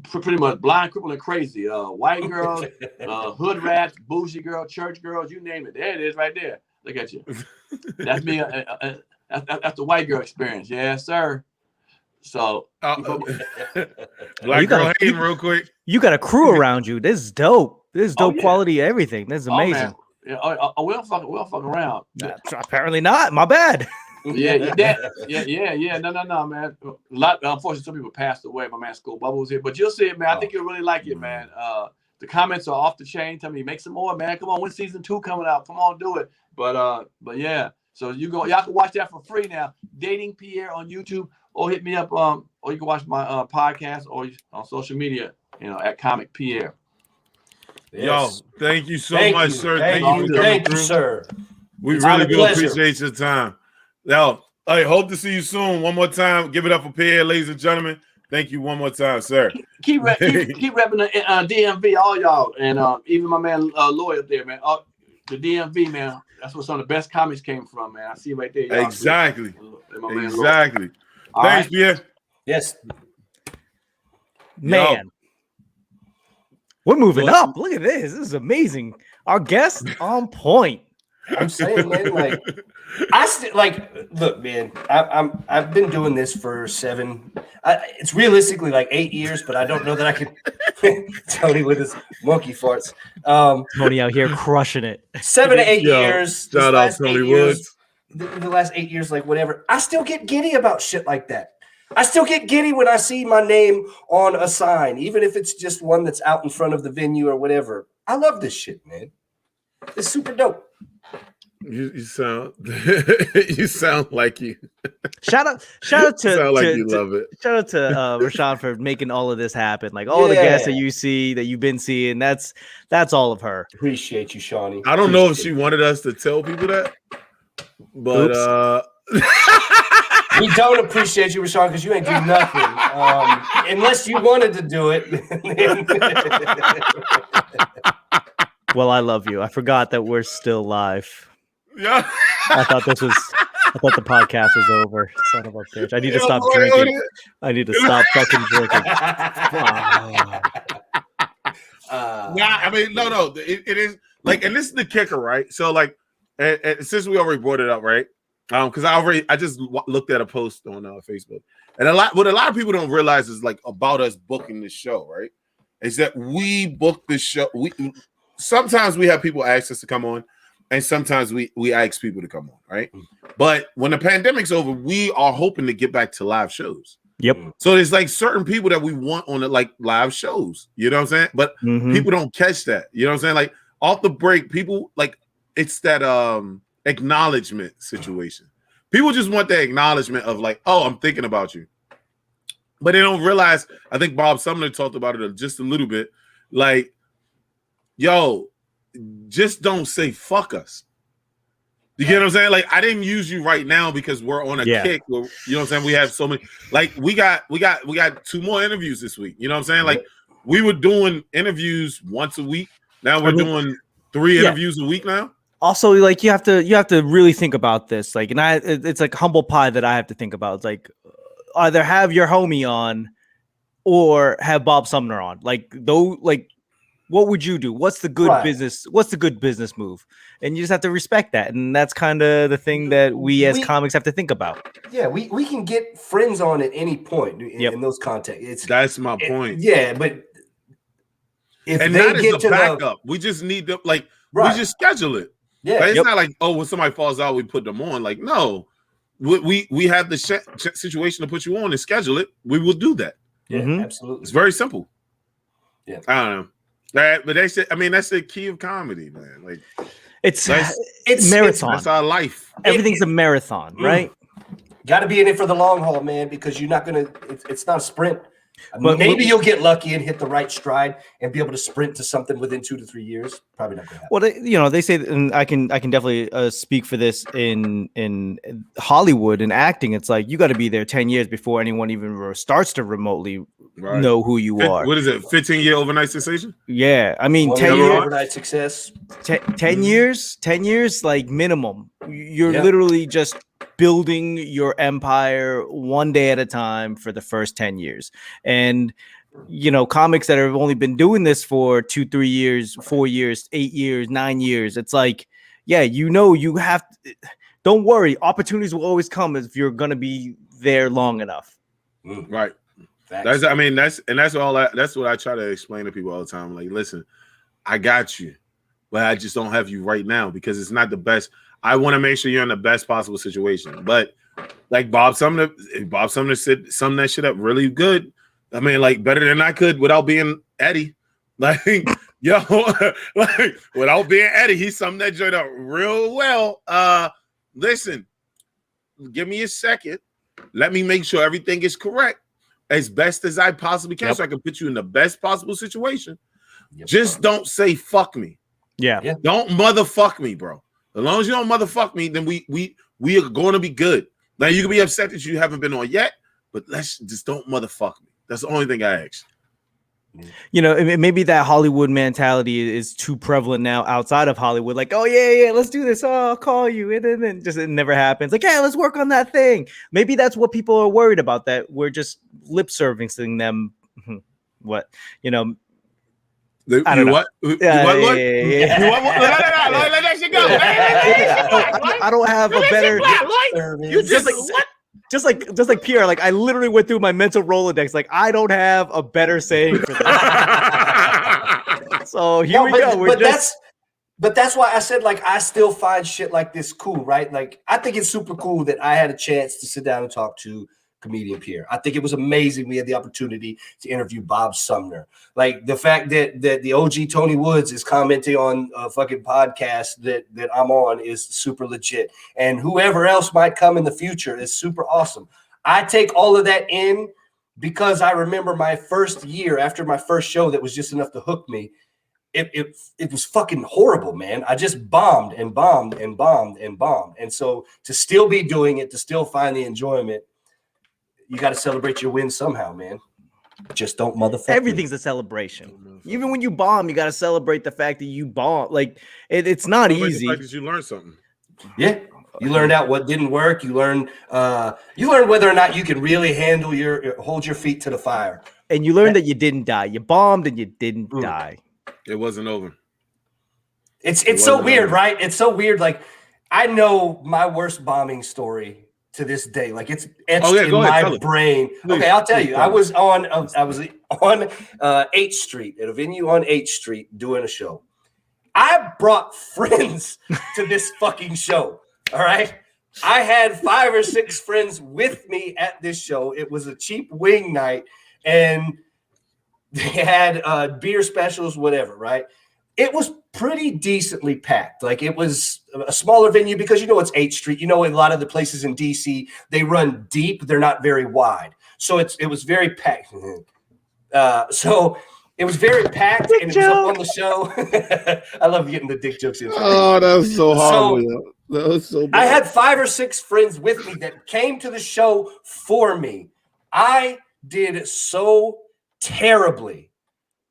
pretty much blind, crippled, and crazy. White girls, hood rats, bougie girl, church girls, you name it. There it is, right there. Look at you. That's me. That's the white girl experience. Yes, sir. So, Black girl Hayden, real quick. You got a crew around you. This is dope. This is dope quality. Everything. This is amazing. We don't fuck around. Apparently not. My bad. Yeah. No, man. Unfortunately, some people passed away. My man School Bubble was here, but you'll see it, man. I think you'll really like it, man. The comments are off the chain. Tell me, make some more, man. Come on, when season 2 coming out? Come on, do it. But yeah. So y'all can watch that for free now. Dating Pierre on YouTube, or hit me up. Or you can watch my podcast or on social media. You know, at Comic Pierre. Yes. Yo, thank you so much, sir. Thank you, sir. We really do appreciate your time. Yo, I hope to see you soon. One more time, give it up for Pierre, ladies and gentlemen. Thank you one more time, sir. Keep repping the DMV, all y'all, and even my man Lloyd up there, man. The DMV, man. That's where some of the best comics came from, man. I see right there. Y'all. Exactly. Thanks, right. Pierre. Yes. Man. Yo. We're moving up. Look at this. This is amazing. Our guest on point. I'm saying, man, like look, man, I've been doing this for it's realistically like 8 years, but I don't know that I can. Tony with his monkey farts. Tony out here crushing it. 7 to 8 years. Shout out Tony Woods. The last 8 years, like whatever. I still get giddy about shit like that. I still get giddy when I see my name on a sign, even if it's just one that's out in front of the venue or whatever. I love this shit, man. It's super dope. You sound like you. Shout out to you love it. Shout out to Rashawn for making all of this happen. Like all the guests that you see that you've been seeing, that's all of her. Appreciate you, Shawnee. I don't know if she wanted us to tell people that, but we don't appreciate you, Rashawn, because you ain't do nothing. Unless you wanted to do it. Well, I love you. I forgot that we're still live. Yeah. I thought the podcast was over. Son of a bitch. I need to stop drinking. I need to stop fucking drinking. I mean, no. It is like, and this is the kicker, right? So, like, and since we already brought it up, right? Because I just looked at a post on Facebook, and what a lot of people don't realize is like about us booking this show, right? Is that we book this show. Sometimes we have people ask us to come on, and sometimes we ask people to come on, right? But when the pandemic's over, we are hoping to get back to live shows. Yep. So there's like certain people that we want on the like live shows, you know what I'm saying? But people don't catch that, you know what I'm saying? Like off the break, people like it's that acknowledgement situation. People just want the acknowledgement of like, oh, I'm thinking about you. But they don't realize, I think Bob Sumner talked about it just a little bit, like, yo, just don't say fuck us. You get what I'm saying? Like, I didn't use you right now because we're on a kick. Where, you know what I'm saying? We have so many. Like, we got 2 more interviews this week. You know what I'm saying? Like, we were doing interviews once a week. Now we're doing 3 interviews a week now. Also, like, you have to really think about this. Like, and it's like humble pie that I have to think about. It's like either have your homie on or have Bob Sumner on. Like, though, like, what would you do? What's the good business? What's the good business move? And you just have to respect that. And that's kind of the thing that we as comics have to think about. Yeah, we can get friends on at any point in those contexts. That's my point. Yeah, but if and they that get is the to backup, we just need to we just schedule it. Yeah, like, it's not like, oh, when somebody falls out, we put them on. Like, no, we have the situation to put you on and schedule it. We will do that. Yeah, absolutely. It's very simple. Yeah, I don't know. But they say, I mean, that's the key of comedy, man. Like, it's marathon. That's our life. Everything's a marathon, right? Got to be in it for the long haul, man, because you're not gonna. It's not a sprint. But maybe you'll get lucky and hit the right stride and be able to sprint to something within 2 to 3 years. Probably not gonna happen. Well, they say, and I can definitely speak for this in Hollywood and acting. It's like you got to be there 10 years before anyone even starts to remotely know who you are. What is it? 15-year overnight sensation? Yeah, I mean, 10 years overnight success. 10 years, like minimum. You're literally just building your empire one day at a time for the first 10 years. And, you know, comics that have only been doing this for 2, 3 years, 4 years, 8 years, 9 years. It's like, yeah, you know, you have to, don't worry. Opportunities will always come if you're going to be there long enough. Right. That's what I try to explain to people all the time. Like, listen, I got you, but I just don't have you right now because it's not the best. I want to make sure you're in the best possible situation. But like Bob Sumner said, summed that shit up really good. I mean, like better than I could without being Eddie. Like, yo, like without being Eddie, he summed that joint up real well. Listen, give me a second. Let me make sure everything is correct as best as I possibly can, so I can put you in the best possible situation. Just don't say fuck me. Yeah. Don't motherfuck me, bro. As long as you don't motherfuck me, then we are going to be good. Now you can be upset that you haven't been on yet, but let's just don't motherfuck me. That's the only thing I ask. You know, maybe that Hollywood mentality is too prevalent now outside of Hollywood. Like, oh yeah, let's do this. Oh, I'll call you, and then just it never happens. Like, yeah, let's work on that thing. Maybe that's what people are worried about. That we're just lip servicing them. What, you know. I don't know. What? Let that shit go. I don't have a better. You just like what? Just like Pierre, like I literally went through my mental Rolodex. Like I don't have a better saying for that. So here we go. But that's why I said, like, I still find shit like this cool, right? Like, I think it's super cool that I had a chance to sit down and talk to comedian Pierre. I think it was amazing we had the opportunity to interview Bob Sumner. Like the fact that the OG Tony Woods is commenting on a fucking podcast that I'm on is super legit. And whoever else might come in the future is super awesome. I take all of that in because I remember my first year after my first show that was just enough to hook me. It was fucking horrible, man. I just bombed and bombed and bombed and bombed. And so to still be doing it, to still find the enjoyment, you got to celebrate your wins somehow, man. Just don't motherfucker. Everything's a celebration. Even when you bomb, you got to celebrate the fact that you bomb. Like it's not easy. The fact that you learned something. Yeah, you learned out what didn't work. You learned whether or not you can really hold your feet to the fire. And you learned that you didn't die. You bombed and you didn't die. It wasn't over. It's so weird, over. Right? It's so weird. Like I know my worst bombing story to this day. Like it's etched in my brain. Please, okay, I'll tell you. I was on 8th Street at a venue on 8th Street doing a show. I brought friends to this fucking show. All right. I had 5 or 6 friends with me at this show. It was a cheap wing night, and they had beer specials, whatever, right? It was pretty decently packed. Like it was a smaller venue because it's 8th Street. A lot of the places in DC, they run deep. They're not very wide. So it was very packed. So it was very packed and it was up on the show. I love getting the dick jokes in. Oh, that's so horrible. That was so bad. I had 5 or 6 friends with me that came to the show for me. I did so terribly.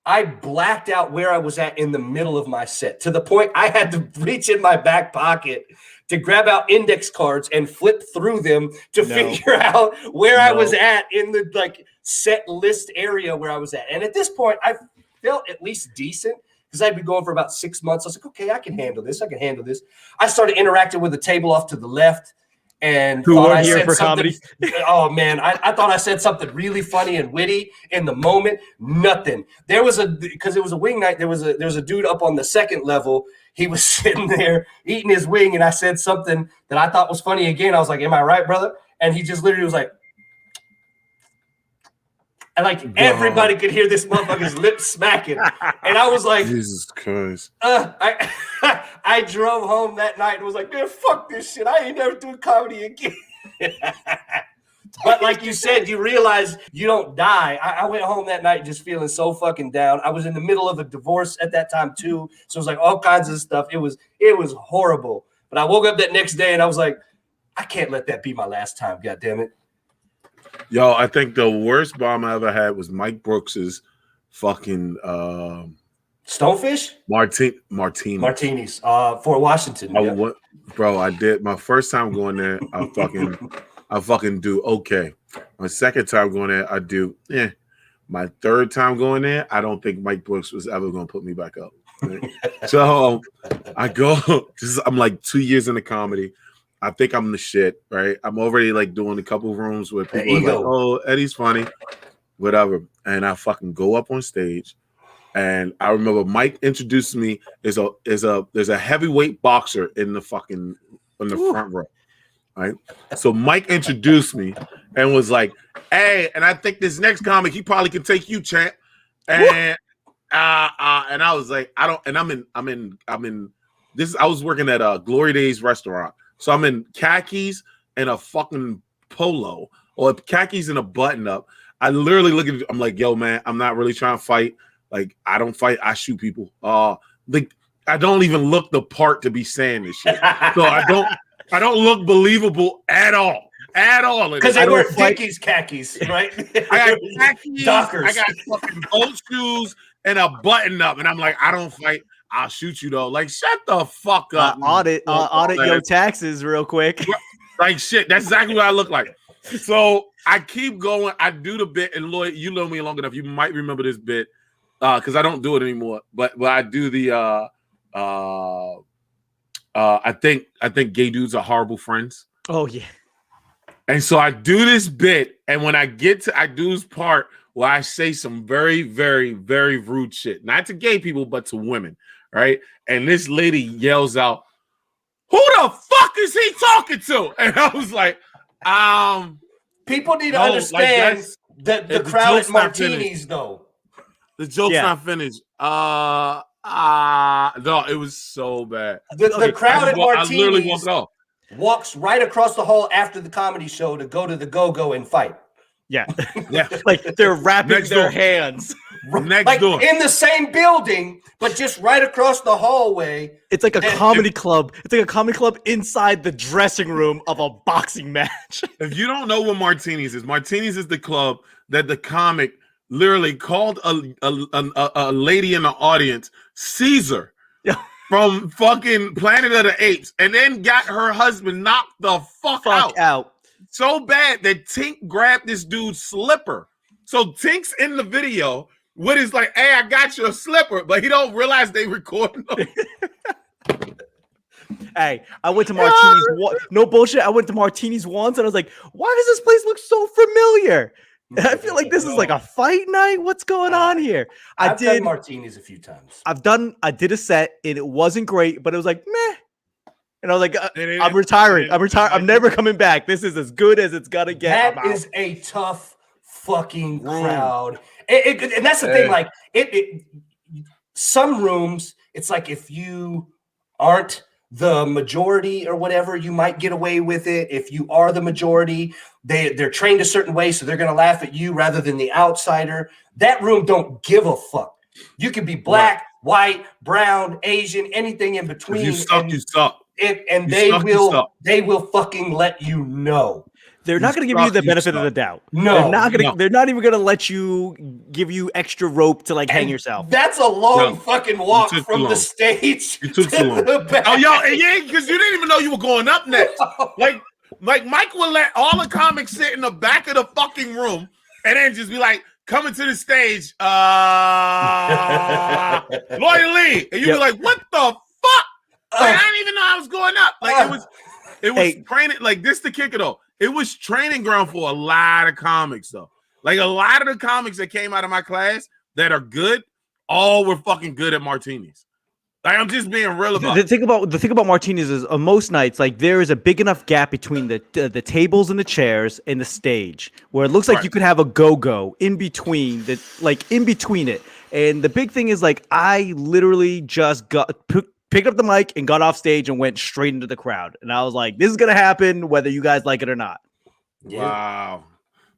I blacked out where I was at in the middle of my set to the point I had to reach in my back pocket to grab out index cards and flip through them to figure out where I was at in the like set list area where I was at. And at this point, I felt at least decent because I'd been going for about 6 months. I was like, okay, I can handle this. I started interacting with the table off to the left and thought I said something. Oh man, I thought I said something really funny and witty in the moment. Nothing. There was because it was a wing night. There was a dude up on the second level. He was sitting there eating his wing, and I said something that I thought was funny again. I was like, "Am I right, brother?" And he just literally was like, and like everybody could hear this motherfucker's lips smacking, and I was like, Jesus Christ. I drove home that night and was like, man, fuck this shit. I ain't never doing comedy again. But like you said, you realize you don't die. I went home that night just feeling so fucking down. I was in the middle of a divorce at that time too. So it was like all kinds of stuff. It was horrible. But I woke up that next day and I was like, I can't let that be my last time. God damn it. Yo, I think the worst bomb I ever had was Mike Brooks's fucking Stonefish? Martinis. Fort Washington. Bro, I did my first time going there. I fucking do okay. My second time going there, I do. My third time going there, I don't think Mike Brooks was ever going to put me back up. Right? So I go. I'm like 2 years into comedy. I think I'm the shit, right? I'm already like doing a couple of rooms where people are like, "Oh, Eddie's funny," whatever. And I fucking go up on stage. And I remember Mike introduced me. There's a heavyweight boxer in the front row, right? So Mike introduced me and was like, "Hey," and I think this next comic he probably can take you, champ. And I was like, I don't. And I'm in this. I was working at Glory Days restaurant, so I'm in khakis and a fucking polo or khakis and a button up. I literally look at it. I'm like, yo, man, I'm not really trying to fight. Like, I don't fight. I shoot people. Like, I don't even look the part to be saying this shit. So I don't look believable at all. Because they wear Dickies khakis, right? I got khakis. Dockers. I got fucking boat shoes and a button up, and I'm like, I don't fight. I'll shoot you though. Like, shut the fuck up. Audit your taxes real quick. Like shit. That's exactly what I look like. So I keep going. I do the bit, and Lloyd, you know me long enough. You might remember this bit. Because I don't do it anymore, but I do the I think gay dudes are horrible friends. Oh yeah. And so I do this bit, and when I do this part where I say some very, very, very rude shit, not to gay people, but to women, right? And this lady yells out, "Who the fuck is he talking to?" And I was like, people need to understand the crowd at Martinis, though. The joke's not finished. No, it was so bad. The crowd at Martinis walked walks right across the hall after the comedy show to go to the go-go and fight. Yeah. Like they're wrapping their hands. Next door. In the same building, but just right across the hallway. It's like a comedy club. It's like a comedy club inside the dressing room of a boxing match. If you don't know what Martinis is the club that the comic literally called a lady in the audience Caesar from fucking Planet of the Apes, and then got her husband knocked the fuck out so bad that Tink grabbed this dude's slipper. So Tink's in the video with his like, "Hey, I got your slipper," but he don't realize they recording him. Hey, I went to Martini's. No bullshit. I went to Martini's once, and I was like, "Why does this place look so familiar?" I feel like this is like a fight night. What's going on here? I've done Martinis a few times. I did a set and it wasn't great, but it was like meh. And I was like, I'm retiring. I'm never coming back. This is as good as it's gonna get. That is a tough fucking crowd. And that's the thing. Like some rooms, it's like if you aren't the majority or whatever, you might get away with it. If you are the majority, they're trained a certain way, so they're going to laugh at you rather than the outsider. That room don't give a fuck. You can be black, white, brown, Asian, anything in between. If you suck, you suck. and they will fucking let you know. They're not going to give you the benefit of the doubt. No, they're not even going to let you give you extra rope to like hang yourself. That's a long fucking walk from the stage. You took too long. Oh, yo, yeah, because you didn't even know you were going up next. Like Mike would let all the comics sit in the back of the fucking room and then just be like, coming to the stage, Lloyd Lee, and you'd be like, what the fuck? Like, I didn't even know I was going up. Like it was training. Like this, the kicker though. It was training ground for a lot of comics, though. Like a lot of the comics that came out of my class that are good, all were fucking good at martinis. Like I'm just being real about the thing about martinis is on most nights, like there is a big enough gap between the tables and the chairs and the stage where it looks like you could have a go-go in between it. And the big thing is like I literally just picked up the mic and got off stage and went straight into the crowd. And I was like, this is going to happen whether you guys like it or not. Yeah. Wow.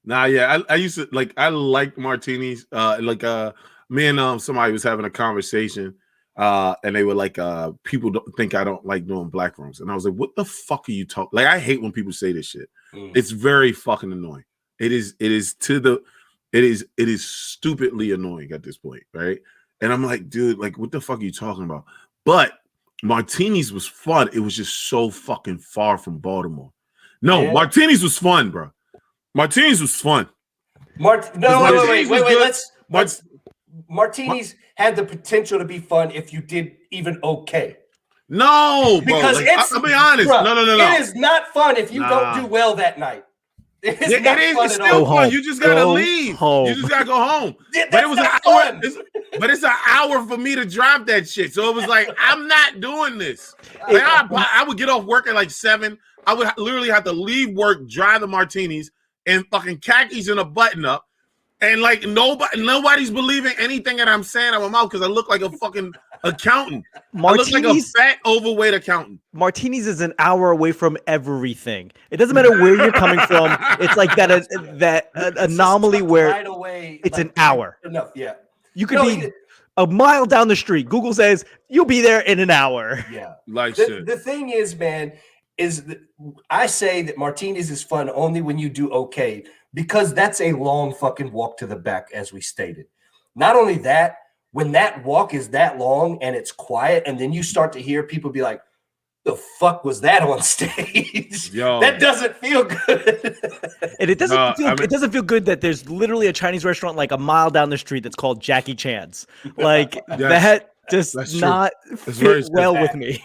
Nah, yeah. I used to like, I liked martinis. Me and somebody was having a conversation and they were like, people don't think I don't like doing black rooms. And I was like, what the fuck are you talking? Like, I hate when people say this shit. It's very fucking annoying. It is stupidly annoying at this point. Right. And I'm like, dude, like, what the fuck are you talking about? But martinis was fun. It was just so fucking far from Baltimore. No, martinis was fun, bro. Martinis was fun. Wait. Martinis had the potential to be fun if you did even okay. No, bro. Because I'll be honest. Bro, no. It is not fun if you don't do well that night. It's still fun. You just gotta leave. You just gotta go home. But it was an hour. But it's an hour for me to drive that shit. So it was like, I'm not doing this. Like, I would get off work at like 7. I would literally have to leave work, drive the martinis, and fucking khakis and a button up. And like nobody's believing anything that I'm saying out of my mouth because I look like a fucking accountant. I look like a fat, overweight accountant. Martinis is an hour away from everything. It doesn't matter where you're coming from. It's like that anomaly where right away, it's like, an hour. Enough, yeah. You could be a mile down the street. Google says you'll be there in an hour. Yeah. Like shit. The thing is, man, I say that martinis is fun only when you do okay. Because that's a long fucking walk to the back, as we stated. Not only that, when that walk is that long and it's quiet, and then you start to hear people be like, the fuck was that on stage? Yo. That doesn't feel good. And it doesn't feel good that there's literally a Chinese restaurant like a mile down the street that's called Jackie Chan's. Like that does not fit well with me.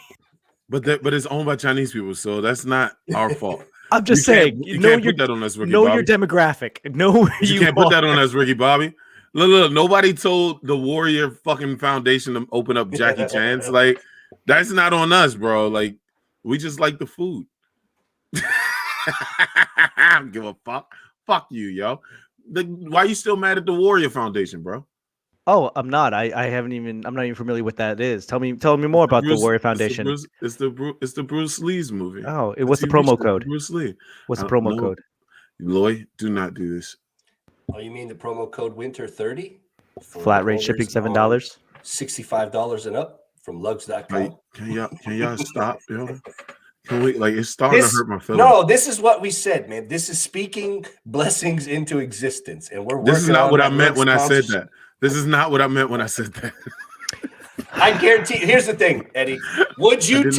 But it's owned by Chinese people, so that's not our fault. I'm just saying, you can't put that on us, Ricky know Bobby. Your demographic. Know where you can't put that on us, Ricky Bobby. Look, nobody told the Warrior fucking Foundation to open up Jackie Chan's. Like, that's not on us, bro. Like, we just like the food. I don't give a fuck. Fuck you, yo. Why you still mad at the Warrior Foundation, bro? Oh, I'm not. I'm not even familiar what that is. Tell me more about the Warrior Foundation. It's the Bruce Lee's movie. Oh, what's the promo code? Bruce Lee. What's the promo code? Lloyd, do not do this. Oh, you mean the promo code Winter30? Flat rate shipping $7. $65 and up from lugs.com. Can y'all stop, yo? Can we, like, it's starting to hurt my feelings. No, this is what we said, man. This is speaking blessings into existence, and we're. This is not what I meant when I said that. This is not what I meant when I said that. I guarantee. Here's the thing, Eddie. Would you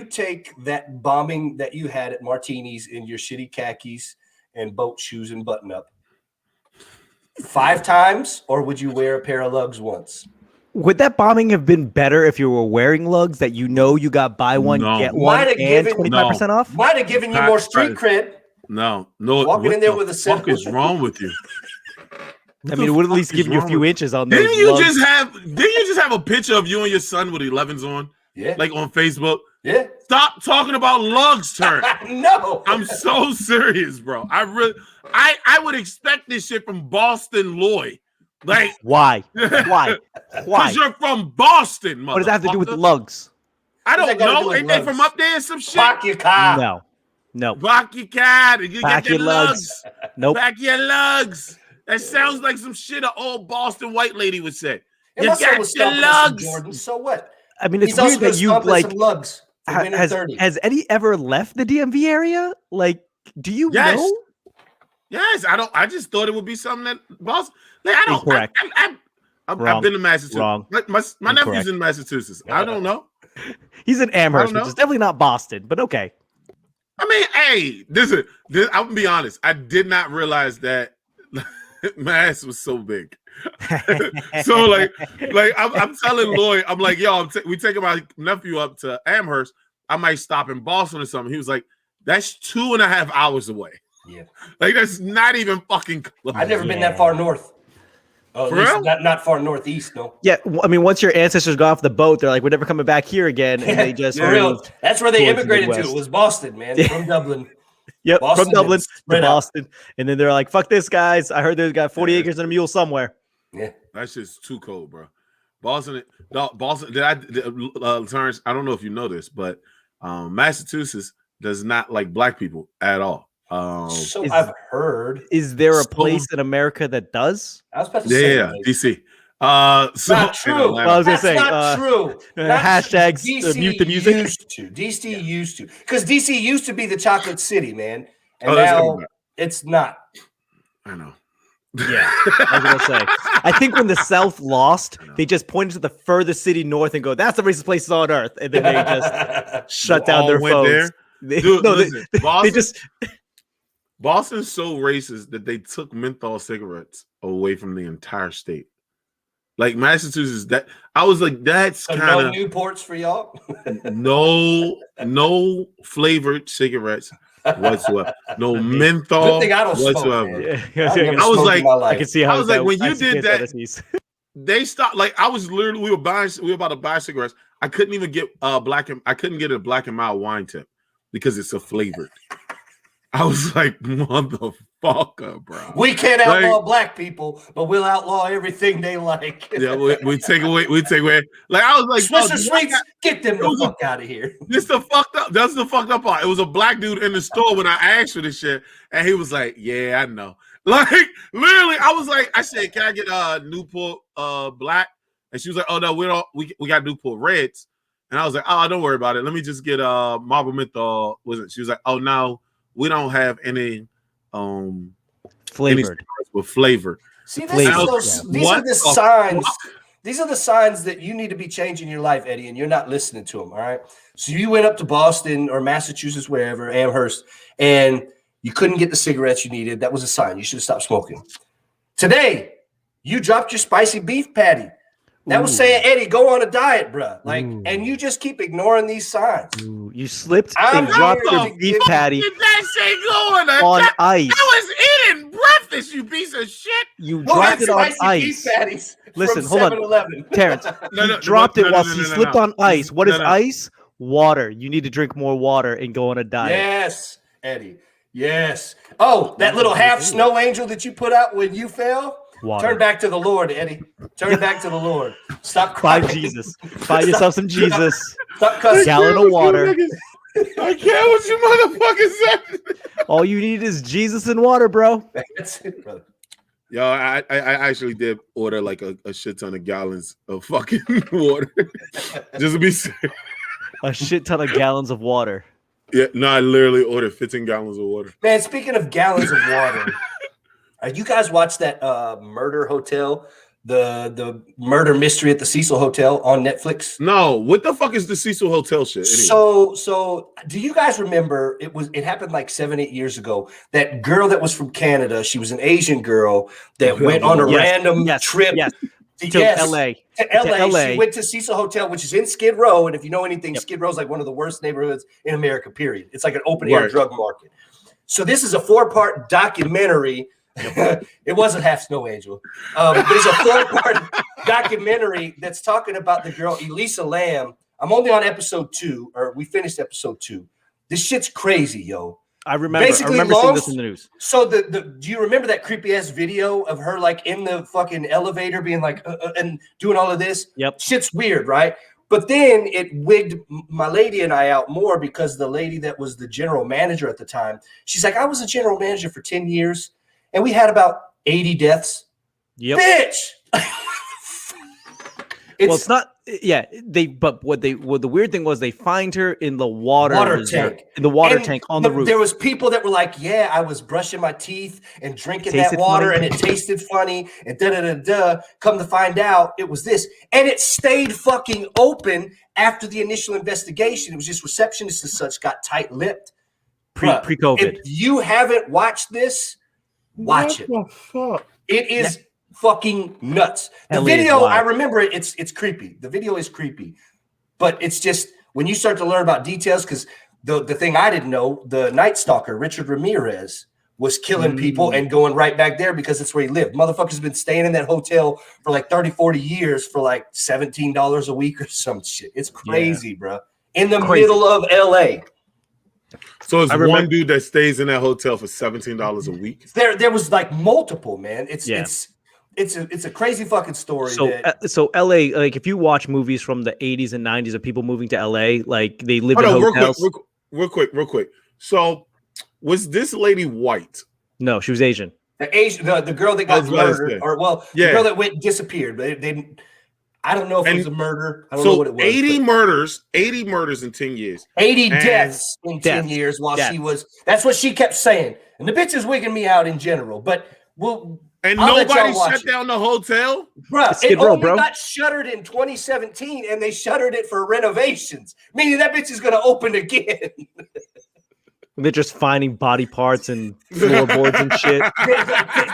take that bombing that you had at Martini's in your shitty khakis and boat shoes and button up 5 times, or would you wear a pair of lugs once? Would that bombing have been better if you were wearing lugs that you got buy one, get one, and 25% off? Might have given you more street cred. No. Walking in there with a set. What is wrong with you? I mean, it would at least give you a few inches on those. Didn't you just have a picture of you and your son with 11s on? Yeah. Like on Facebook? Yeah. Stop talking about lugs, Turn. No. I'm so serious, bro. I would expect this shit from Boston Lloyd. Like, why? Because you're from Boston, what does that have to do with lugs? I don't know. Ain't they from up there? Some shit. Pack your car. No. Pack your car. You Pack your lugs. Nope. Pack your lugs. That sounds like some shit an old Boston white lady would say. You got your lugs. Jordan, so what? I mean, it's weird that you like lugs. Has Eddie ever left the DMV area? Like, do you know? Yes, I just thought it would be something that boss. Like, I don't. Incorrect. I've been to Massachusetts. Wrong. My nephew's in Massachusetts. I don't know. He's in Amherst, which is definitely not Boston, but okay. I mean, hey, this I'm gonna be honest. I did not realize that Mass was so big. So like I'm telling Lloyd, I'm like, yo, we taking my nephew up to Amherst. I might stop in Boston or something. He was like, that's 2.5 hours away. Yeah, like that's not even fucking close. I've never been that far north. Oh, for real? Not far northeast, no. Yeah, I mean, once your ancestors got off the boat, they're like, we're never coming back here again, and they just for real. That's where they immigrated to. Midwest. It was Boston, man, from Dublin. Yep, Boston from Dublin to out. Boston, and then they're like, "Fuck this, guys! I heard there's got 40 acres and a mule somewhere." Yeah, that shit's too cold, bro. Boston. Terrance, I don't know if you know this, but Massachusetts does not like black people at all. I've heard. Is there a place in America that does? I was about to say, DC. Not true. Well, I was gonna say, not true. Hashtags DC mute the music. DC used to, because DC used to be the chocolate city, man, and that's now it's not. I know. Yeah, I was gonna say. I think when the South lost, they just pointed to the furthest city north and go, "That's the racist places on earth," and then they just shut down their phones. Boston's so racist that they took menthol cigarettes away from the entire state. Like Massachusetts, that I was like, that's kind of no Newports for y'all. no flavored cigarettes whatsoever. No menthol whatsoever. I was like, I can see how. I was like, when you did that, they stopped. Like I was literally, we were about to buy cigarettes. I couldn't even get I couldn't get a Black and Mild wine tip because it's a flavored. I was like, motherfucker, bro. We can't outlaw black people, but we'll outlaw everything they like. Yeah, we take away. Like I was like, Mr. Sweets, get them the fuck out of here. That's the fucked up part. It was a black dude in the store when I asked for this shit, and he was like, "Yeah, I know." Like literally, I said, "Can I get Newport black?" And she was like, "Oh no, we don't. We got Newport reds." And I was like, "Oh, don't worry about it. Let me just get Marble menthol." She was like, "Oh no. We don't have any flavored with flavor." See, these are the signs. These are the signs that you need to be changing your life, Eddie, and you're not listening to them. All right. So you went up to Boston or Massachusetts, wherever, Amherst, and you couldn't get the cigarettes you needed. That was a sign. You should have stopped smoking. Today, you dropped your spicy beef patty. That was saying, Eddie, go on a diet, bro. Like, and you just keep ignoring these signs. You slipped and dropped your beef patty on ice. I was eating breakfast, you piece of shit. You dropped it on ice. Listen, hold on, Terrance. You dropped it while he slipped on ice. What is ice? Water. You need to drink more water and go on a diet. Yes, Eddie. Yes. Oh, that little half snow angel that you put out when you fell. Water. Turn back to the Lord, Eddie. Turn back to the Lord. Stop crying. Buy Jesus. Buy yourself some Jesus. Stop cussing. A gallon of water. I can't what you motherfuckers said. All you need is Jesus and water, bro. That's it, brother. Yo, I actually did order like a shit ton of gallons of fucking water. Just to be safe. A shit ton of gallons of water. Yeah, no, I literally ordered 15 gallons of water. Man, speaking of gallons of water, you guys watch that murder hotel, the murder mystery at the Cecil Hotel on Netflix? No, what the fuck is the Cecil Hotel shit? Anyway? So do you guys remember it happened like 7-8 years ago? That girl that was from Canada, she was an Asian girl that went on a random trip to LA. To LA. She went to Cecil Hotel, which is in Skid Row. And if you know anything, Skid Row is like one of the worst neighborhoods in America, period. It's like an open air drug market. So this is a 4-part documentary. It wasn't half Snow Angel. There's a 4-part documentary that's talking about the girl Elisa Lam. I'm only on episode 2, or we finished episode 2. This shit's crazy, yo. I remember seeing this in the news. So do you remember that creepy ass video of her like in the fucking elevator being like and doing all of this? Yep. Shit's weird, right? But then it wigged my lady and I out more because the lady that was the general manager at the time, she's like, I was a general manager for 10 years. And we had about 80 deaths. Yep. Bitch. It's Yeah, but what the weird thing was, they find her in the water tank. In the water and tank on the roof. There was people that were like, yeah, I was brushing my teeth and drinking that water and it tasted funny and da-da-da-da. Come to find out it was this. And it stayed fucking open after the initial investigation. It was just receptionists and such got tight-lipped. Pre-COVID. If you haven't watched this, watch it. What the fuck? It is fucking nuts. The LA video, I remember it, it's creepy. The video is creepy. But it's just when you start to learn about details, because the thing I didn't know, the Night Stalker, Richard Ramirez, was killing people and going right back there because it's where he lived. Motherfucker's been staying in that hotel for like 30, 40 years for like $17 a week or some shit. It's crazy, bro. In the middle of LA. So it's one dude that stays in that hotel for $17 a week. There was like multiple, man. It's a crazy fucking story. So LA, like if you watch movies from the 80s and 90s of people moving to LA, like they live in hotels. Real quick. So was this lady white? No, she was Asian. The girl that got murdered, the girl that went disappeared. They I don't know if it was a murder. I don't know what it was. 80 murders in 10 years. 80 deaths in 10 years while she was. That's what she kept saying. And the bitch is wigging me out in general. But and nobody shut down the hotel? Bruh, it only got shuttered in 2017, and they shuttered it for renovations. Meaning that bitch is going to open again. They're just finding body parts and floorboards and shit.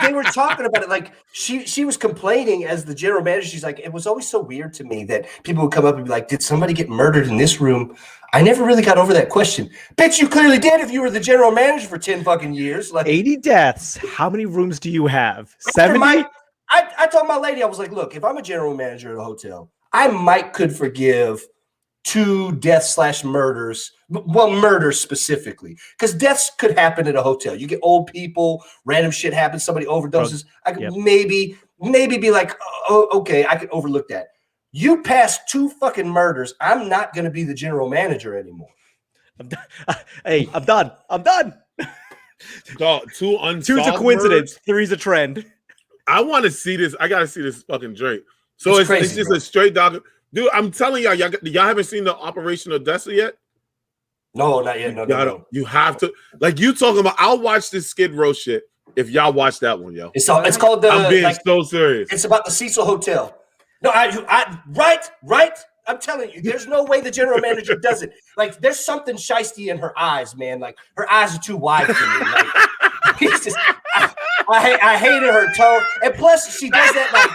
They were talking about it. Like she was complaining as the general manager. She's like, it was always so weird to me that people would come up and be like, did somebody get murdered in this room? I never really got over that question. Bitch, you clearly did if you were the general manager for 10 fucking years. Like 80 deaths. How many rooms do you have? 70? I told my lady, I was like, look, if I'm a general manager at a hotel, I could forgive 2 deaths/murders. Well, murders specifically, because deaths could happen at a hotel. You get old people, random shit happens, somebody overdoses. I could maybe be like, oh, okay, I could overlook that. You passed 2 fucking murders. I'm not going to be the general manager anymore. Hey, I'm done. Dog, 2 unsolved 2's a coincidence. Murders. 3's a trend. I want to see this. I got to see this fucking Drake. So it's crazy, it's just a straight dog. Dude, I'm telling y'all haven't seen the Operation Odessa yet? No, not yet. No. You have to. Like you talking about, I'll watch this Skid Row shit if y'all watch that one, yo. It's called the. I'm being so serious. It's about the Cecil Hotel. No, right. I'm telling you, there's no way the general manager does it. Like, there's something shiesty in her eyes, man. Like, her eyes are too wide for me. Like, I hated her tone, and plus she does that like.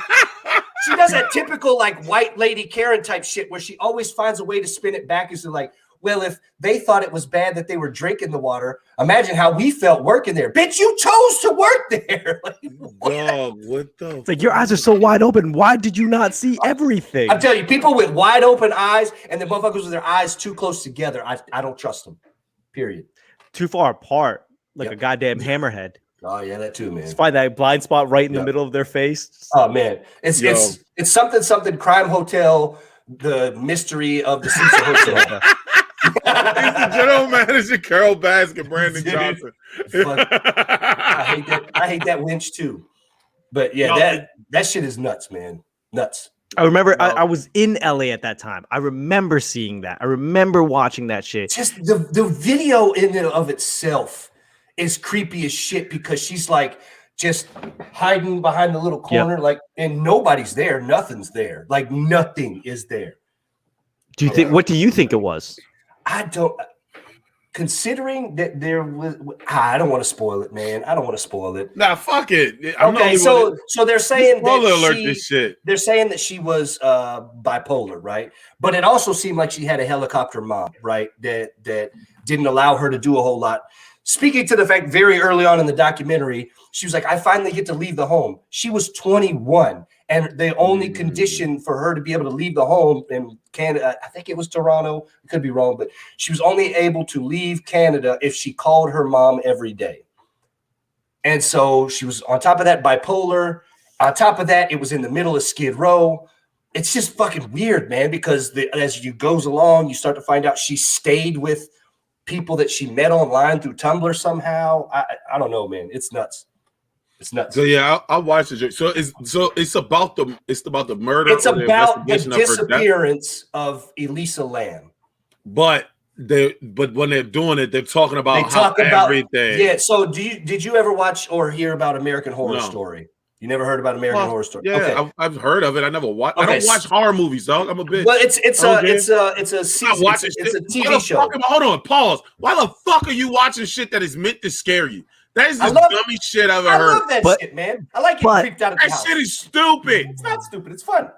She does that typical like white lady Karen type shit where she always finds a way to spin it back as to like, well, if they thought it was bad that they were drinking the water, imagine how we felt working there. Bitch, you chose to work there. Like, what the? It's like your eyes are so wide open. Why did you not see everything? I'm telling you, people with wide open eyes and the motherfuckers with their eyes too close together, I don't trust them. Period. Too far apart, like a goddamn hammerhead. Oh yeah, that too, man. Just find that blind spot right in the middle of their face. Oh man, it's something crime hotel, the mystery of the Cecil Hotel. He's the general manager, Carol Baskin, Brandon Johnson. I hate that winch too. But yeah, that shit is nuts, man. Nuts. I remember I was in LA at that time. I remember seeing that. I remember watching that shit. Just the video in and of itself is creepy as shit because she's like just hiding behind the little corner, like, and nobody's there. Nothing's there. Like nothing is there. Do you think? What do you think it was? I don't. Considering that there was, I don't want to spoil it, man. I don't want to spoil it. Nah, fuck it. Okay, so they're saying this shit. They're saying that she was bipolar, right? But it also seemed like she had a helicopter mom, right? That didn't allow her to do a whole lot. Speaking to the fact very early on in the documentary, she was like, I finally get to leave the home. She was 21, and the only condition for her to be able to leave the home in Canada, I think it was Toronto, I could be wrong, but she was only able to leave Canada if she called her mom every day. And so she was, on top of that, bipolar. On top of that, it was in the middle of Skid Row. It's just fucking weird, man, because as you goes along, you start to find out she stayed with people that she met online through Tumblr somehow. I don't know, man. It's nuts. It's nuts. So yeah, I'll watch the. So it's about the murder. It's or about the investigation of her death. disappearance of Elisa Lam. But when they're doing it, they're talking about everything. Yeah. So did you ever watch or hear about American Horror Story? You never heard about American Horror Story? Yeah, okay. I've heard of it. I never watched. Okay. I don't watch horror movies, dog. I'm a bitch. Well, it's a season. It's a TV show. Hold on, pause. Why the fuck are you watching shit that is meant to scare you? That is the dumbest shit I've ever heard. I love that shit, man. I like getting creeped out of the house. That shit is stupid. It's not stupid. It's fun.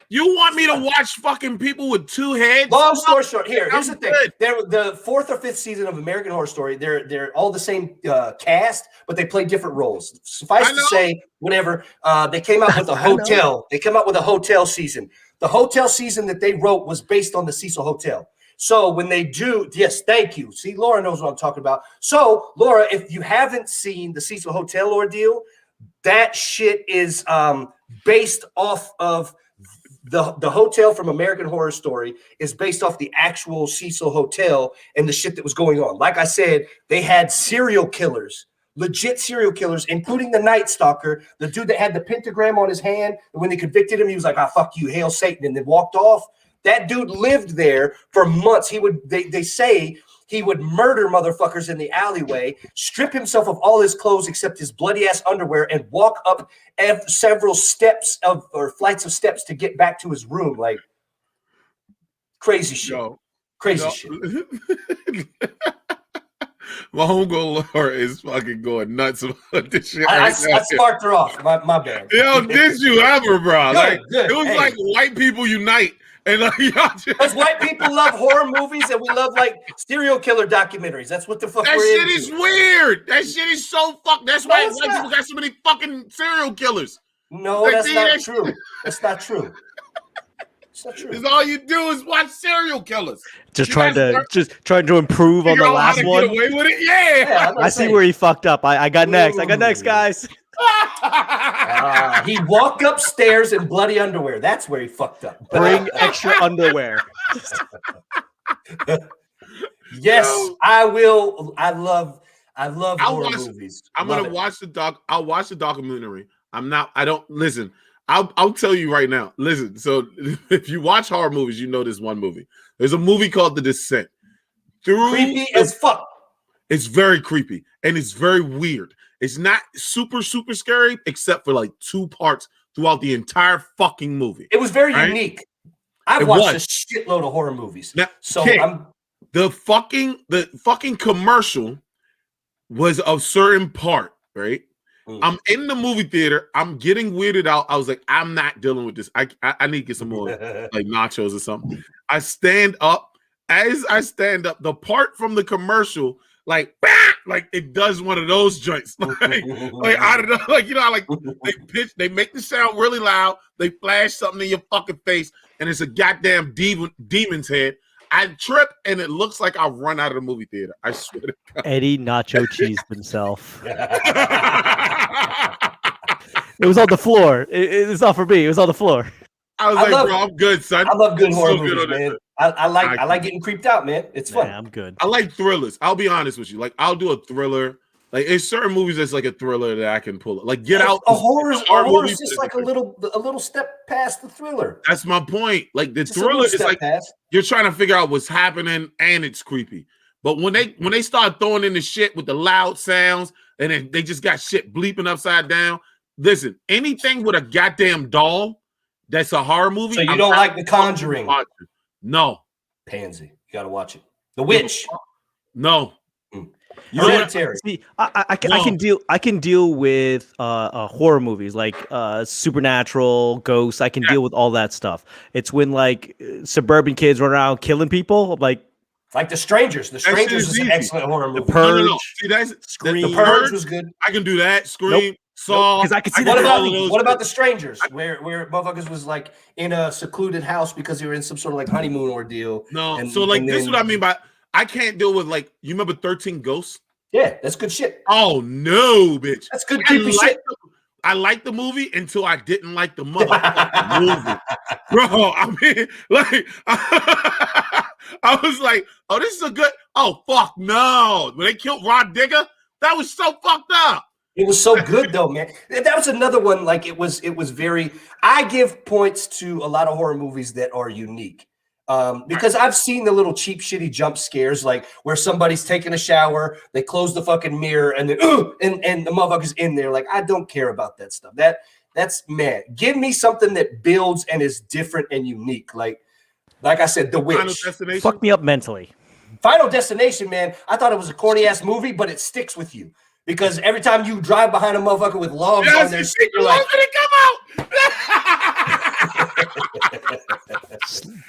You want me to watch fucking people with two heads? Long story short, here's the thing. They're the 4th or 5th season of American Horror Story. They're all the same cast, but they play different roles. Suffice to say, whatever. They came out with a hotel. They came out with a hotel season. The hotel season that they wrote was based on the Cecil Hotel. So when they do, yes, thank you. See, Laura knows what I'm talking about. So, Laura, if you haven't seen the Cecil Hotel ordeal, that shit is based off of the hotel from American Horror Story is based off the actual Cecil Hotel and the shit that was going on. Like I said, they had serial killers, legit serial killers, including the Night Stalker, the dude that had the pentagram on his hand. And when they convicted him, he was like, fuck you, hail Satan, and then walked off. That dude lived there for months. They say he would murder motherfuckers in the alleyway, strip himself of all his clothes except his bloody ass underwear, and walk up several steps or flights of steps to get back to his room. Like crazy shit. Crazy shit. My homegirl Laura is fucking going nuts about this shit. I sparked her off. My bad. Yo, did you ever, bro? Good. It was like white people unite. And like, because white people love horror movies and we love like serial killer documentaries. That's what the fuck that we're shit into. Is weird. That shit is so fucked. That's why white people got so many fucking serial killers. No, that's not true. That's not true. It's not true. Because all you do is watch serial killers. Just trying to improve on the last one. Get away with it? Yeah. I see where he fucked up. I got next. I got next, guys. He walked upstairs in bloody underwear. That's where he fucked up. Bring extra underwear. Yes, I will. I love horror movies. I'm gonna watch the doc. I'll watch the documentary. I don't listen. I'll tell you right now. Listen. So if you watch horror movies, you know this one movie. There's a movie called The Descent. Creepy as fuck. It's very creepy and it's very weird. It's not super, super scary, except for like 2 parts throughout the entire fucking movie. It was very unique. I've watched a shitload of horror movies. Now, so the fucking commercial was a certain part, right? I'm in the movie theater. I'm getting weirded out. I was like, I'm not dealing with this. I need to get some more like nachos or something. I stand up. As I stand up, the part from the commercial, like it does one of those joints, like I don't know, like you know, like they make the sound really loud. They flash something in your fucking face, and it's a goddamn demon's head. I trip, and it looks like I run out of the movie theater. I swear to God. Eddie nacho cheesed himself. It was on the floor. It's not for me. It was on the floor. I was bro, I'm good, son. I love good horror movies, man. I like getting creeped out, man. It's fun. I'm good. I like thrillers. I'll be honest with you. Like, I'll do a thriller. Like, there's certain movies that's like a thriller that I can pull. Like, Get Out. A horror is just like a little step past the thriller. That's my point. Like, the thriller is like you're trying to figure out what's happening, and it's creepy. But when they start throwing in the shit with the loud sounds, and then they just got shit bleeping upside down. Listen, anything with a goddamn doll that's a horror movie. So you don't like The Conjuring? No. Pansy. You got to watch it. The Witch. No. Hereditary. See, I can deal with horror movies like Supernatural, Ghosts. I can deal with all that stuff. It's when like suburban kids run around killing people, like The Strangers. The Strangers is an excellent horror movie. The Purge. No. See, Scream. The Purge was good. I can do that. Scream. Saw. Because I can see what about The Strangers, where motherfuckers was like in a secluded house because they were in some sort of like honeymoon ordeal? No, this is what I mean by I can't deal with like you remember 13 Ghosts? Yeah, that's good shit. Oh no, bitch, that's good creepy shit. I liked the movie until I didn't like the motherfucking movie, bro. I mean, like I was like, oh, this is a good. Oh fuck no! When they killed Rod Digger, that was so fucked up. It was so good though, man. That was another one. Like it was very. I give points to a lot of horror movies that are unique. Because I've seen the little cheap, shitty jump scares, like where somebody's taking a shower, they close the fucking mirror, and then and the motherfucker's in there. Like, I don't care about that stuff. That's man. Give me something that builds and is different and unique. Like I said, The Witch. Fuck me up mentally. Final Destination, man. I thought it was a corny ass movie, but it sticks with you because every time you drive behind a motherfucker with logs on their shit, you're like, come out.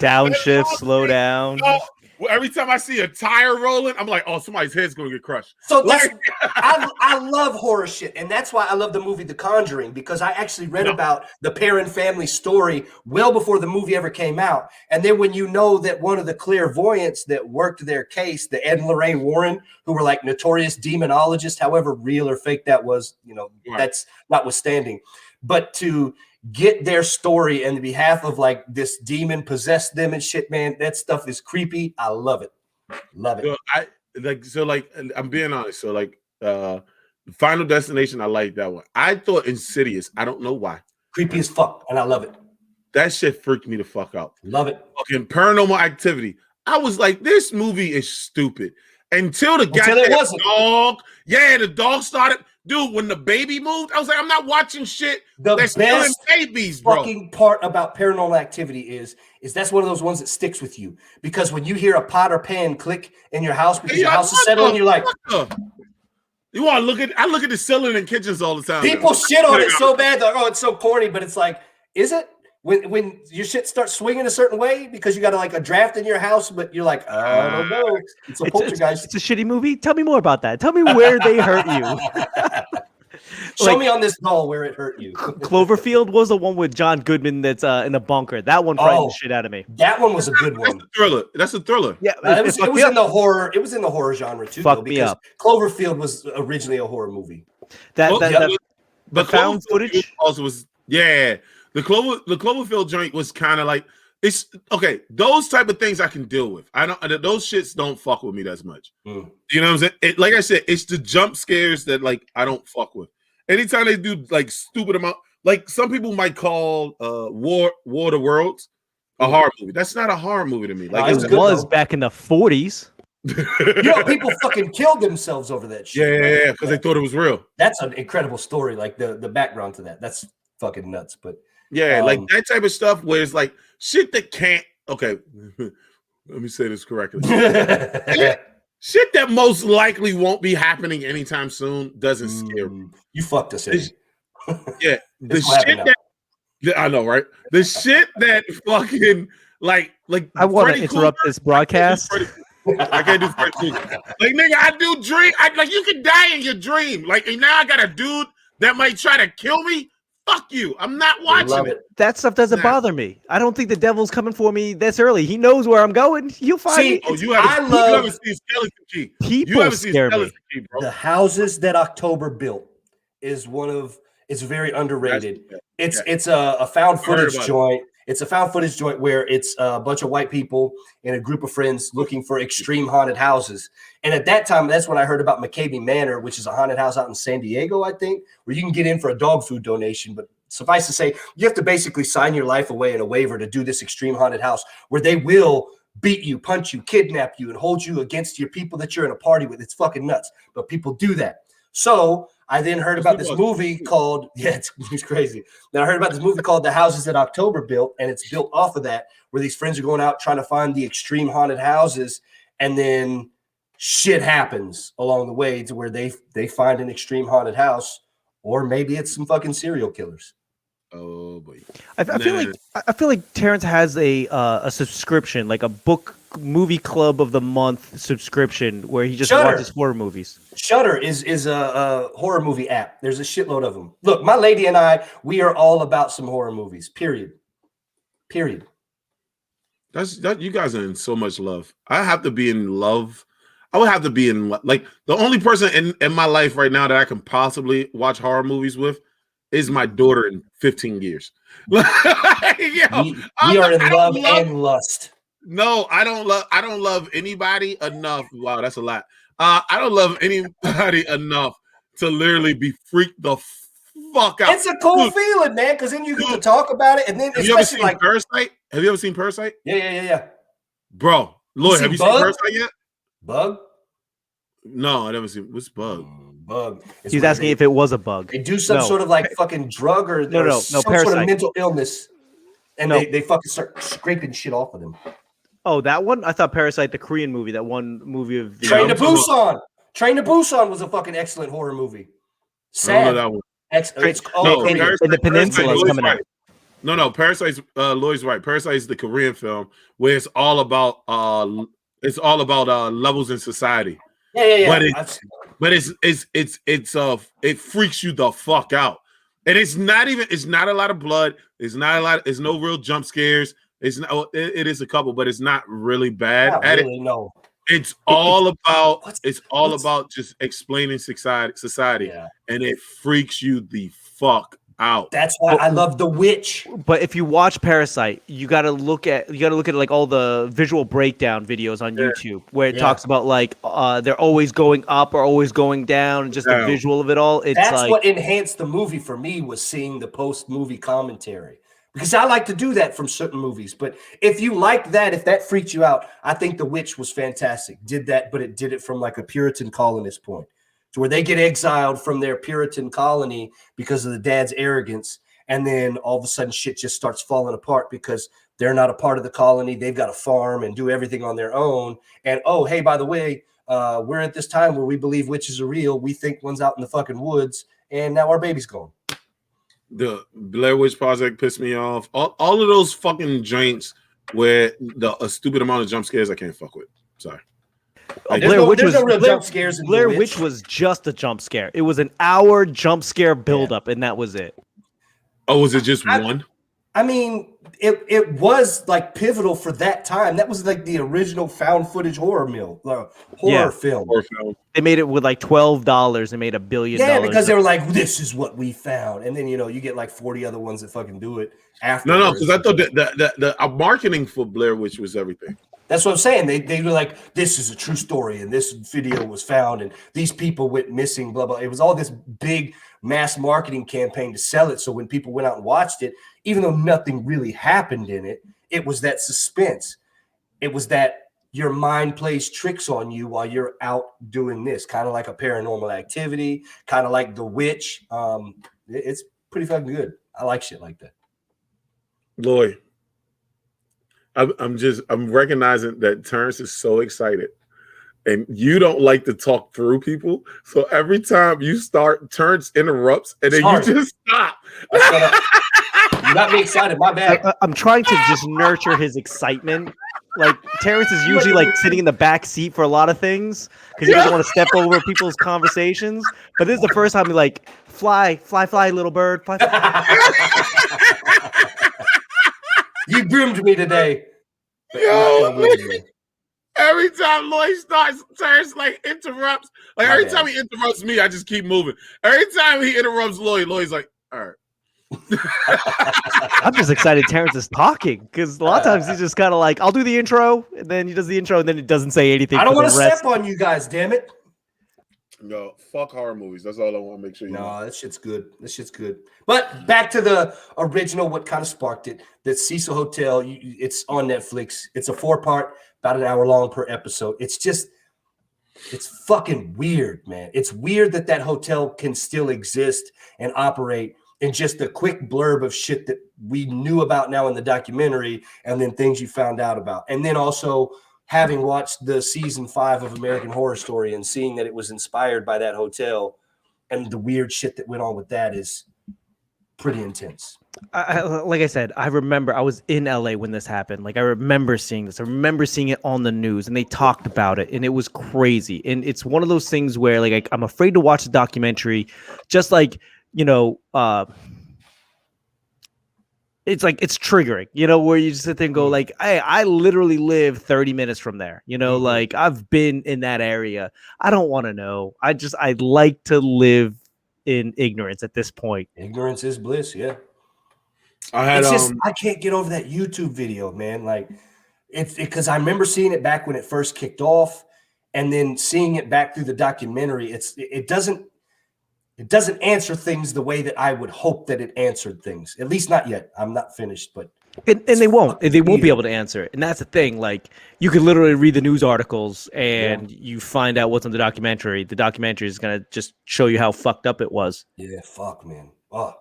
Downshift, slow down. Every time I see a tire rolling, I'm like, oh, somebody's head's gonna get crushed. So that's I love horror shit, and that's why I love the movie The Conjuring, because I actually read about the Perron family story well before the movie ever came out. And then when you know that one of the clairvoyants that worked their case, the Ed and Lorraine Warren, who were like notorious demonologists, however real or fake that was, that's notwithstanding. But to get their story and the behalf of like this demon possessed them and shit, man, that stuff is creepy. I love it. Love it. So I'm being honest. So Final Destination, I like that one. I thought Insidious, I don't know why. Creepy as fuck, and I love it. That shit freaked me the fuck out. Love it. Fucking Paranormal Activity. I was like, this movie is stupid. Until the dog. Yeah, the dog started. Dude, when the baby moved, I was like, I'm not watching shit. The that's best babies, bro. Fucking part about Paranormal Activity is that's one of those ones that sticks with you, because when you hear a pot or pan click in your house because your house is settling, you're like, you want to look at? I look at the ceiling in kitchens all the time. People shit on it so bad, they're like, oh, it's so corny, but it's like, is it? When your shit starts swinging a certain way because you got like a draft in your house, but you're like, I don't know. It's a poltergeist. It's a shitty movie. Tell me more about that. Tell me where they hurt you. Show me on this doll where it hurt you. Cloverfield was the one with John Goodman that's in a bunker. That one frightened the shit out of me. That one was a good one. That's a thriller. Yeah, it was in the horror. It was in the horror genre too. Fuck me up. Cloverfield was originally a horror movie. The found footage also was The Cloverfield joint was kind of like, it's okay. Those type of things I can deal with. Those shits don't fuck with me that much. You know what I'm saying? Like I said, it's the jump scares that like I don't fuck with. Anytime they do like stupid amount, like some people might call War of the Worlds a horror movie. That's not a horror movie to me. Like it was back in the 40s. People fucking killed themselves over that shit. Yeah, because they thought it was real. That's an incredible story. Like the background to that. That's fucking nuts. But yeah, like that type of stuff where it's like shit that can't. Okay, let me say this correctly. Shit that most likely won't be happening anytime soon doesn't scare me. You fucked us, Eddie. Yeah, the shit that I know, right? The shit that fucking like. I want to interrupt this broadcast. I can't do Freddy Krueger. Like nigga, I do dream. Like you can die in your dream. Like and now I got a dude that might try to kill me. Fuck you. I'm not watching it. That stuff doesn't bother me. I don't think the devil's coming for me this early. He knows where I'm going. You'll find me. Oh, you haven't seen Skeleton Key. People scare me. Key, bro. The houses that October built is it's very underrated. It's a found footage joint. It's a found footage joint where it's a bunch of white people and a group of friends looking for extreme haunted houses. And at that time, that's when I heard about McCabe Manor, which is a haunted house out in San Diego, I think, where you can get in for a dog food donation. But suffice to say, you have to basically sign your life away in a waiver to do this extreme haunted house where they will beat you, punch you, kidnap you, and hold you against your people that you're in a party with. It's fucking nuts. But people do that. So I then heard about this movie called, it's crazy. Then I heard about this movie called The Houses That October Built, and it's built off of that, where these friends are going out trying to find the extreme haunted houses, and then shit happens along the way to where they find an extreme haunted house, or maybe it's some fucking serial killers. Oh boy. I feel like Terrance has a subscription, like a book movie club of the month subscription where he just watches horror movies. Shudder is a horror movie app. There's a shitload of them. Look, my lady and I, we are all about some horror movies. Period. That you guys are in so much love. I have to be in love. I would have to be in like the only person in my life right now that I can possibly watch horror movies with is my daughter in 15 years. We are in love and lust. No, I don't love anybody enough. Wow, that's a lot. I don't love anybody enough to literally be freaked the fuck out. It's a cool feeling, man, because then you get to talk about it, and then have you ever seen Parasite? Have you ever seen Parasite? Yeah. Bro, Lloyd, have you seen Parasite yet? Bug? No, I never seen. What's Bug? Bug. He's asking if it was a bug. They do some sort of like fucking drug or some Parasite. sort of mental illness, and they fucking start scraping shit off of them. Oh, that one? I thought Parasite, the Korean movie, that one movie of the Train to Busan. Train to Busan was a fucking excellent horror movie. Sad. I don't know that one. In the peninsula is coming out. No, Parasite's Lloyd's right. Parasite is the Korean film where it's all about levels in society. Yeah. But it freaks you the fuck out. And it's not a lot of blood. It's no real jump scares. It is a couple, but it's not really bad not at really, it. No. It's all about just explaining society, and it freaks you the fuck out. That's why I love The Witch. But if you watch Parasite, you gotta look at like all the visual breakdown videos on YouTube where it talks about like they're always going up or always going down, and just the visual of it all. That's what enhanced the movie for me, was seeing the post-movie commentary. Because I like to do that from certain movies. But if you like that, if that freaked you out, I think The Witch was fantastic. Did that, but it did it from like a Puritan colonist point, to where they get exiled from their Puritan colony because of the dad's arrogance. And then all of a sudden shit just starts falling apart because they're not a part of the colony. They've got to farm and do everything on their own. And, oh, hey, by the way, we're at this time where we believe witches are real. We think one's out in the fucking woods. And now our baby's gone. The Blair Witch Project pissed me off. All of those fucking joints where a stupid amount of jump scares I can't fuck with. Sorry. Like, Blair Witch was no real jump scares. Blair Witch was just a jump scare. It was an hour jump scare buildup, and that was it. Oh, was it just one? I mean, it was like pivotal for that time. That was like the original found footage horror film. They made it with like $12 and made $1 billion. Yeah, because they were like, "This is what we found," and then you get like 40 other ones that fucking do it after. No, because I thought the marketing for Blair Witch was everything. That's what I'm saying. They were like, "This is a true story, and this video was found, and these people went missing." Blah blah. It was all this big mass marketing campaign to sell it. So when people went out and watched it, even though nothing really happened in it, it was that suspense. It was that your mind plays tricks on you while you're out doing this, kind of like a Paranormal Activity, kind of like The Witch. It's pretty fucking good. I like shit like that. Lloyd, I'm recognizing that Terrance is so excited, and you don't like to talk through people. So every time you start, Terrance interrupts, and then you just stop. You got me excited. My bad. I'm trying to just nurture his excitement. Like, Terrance is usually like sitting in the back seat for a lot of things because he doesn't want to step over people's conversations. But this is the first time he's like, fly, little bird. Fly. You groomed me today. Yo, every time Lloyd starts, Terrance like interrupts. Like every time he interrupts me, I just keep moving. Every time he interrupts Lloyd's like, all right. I'm just excited Terrance is talking because a lot of times he's just kind of like, I'll do the intro, and then he does the intro, and then it doesn't say anything. I don't want to step on you guys, damn it. No, fuck horror movies. That's all I want to make sure you know. That shit's good. But back to the original, what kind of sparked it. The Cecil Hotel, it's on Netflix. It's a 4-part, about an hour long per episode. It's fucking weird, man. It's weird that hotel can still exist and operate. And just a quick blurb of shit that we knew about now in the documentary, and then things you found out about. And then also having watched the season 5 of American Horror Story and seeing that it was inspired by that hotel, and the weird shit that went on with that is pretty intense. Like I said, I remember I was in LA when this happened. Like, I remember seeing this. I remember seeing it on the news, and they talked about it, and it was crazy. And it's one of those things where like I'm afraid to watch the documentary, just like, it's like, it's triggering, where you just sit there and go like, hey, I literally live 30 minutes from there, like I've been in that area. I don't want to know. I'd like to live in ignorance at this point. Ignorance is bliss. Yeah. I can't get over that YouTube video, man. Like it's because I remember seeing it back when it first kicked off, and then seeing it back through the documentary. It doesn't answer things the way that I would hope that it answered things. At least not yet. I'm not finished, but and they won't be weird. able to answer it. And that's the thing. Like, you could literally read the news articles and you find out what's on the documentary. The documentary is going to just show you how fucked up it was. Yeah, fuck, man. Oh.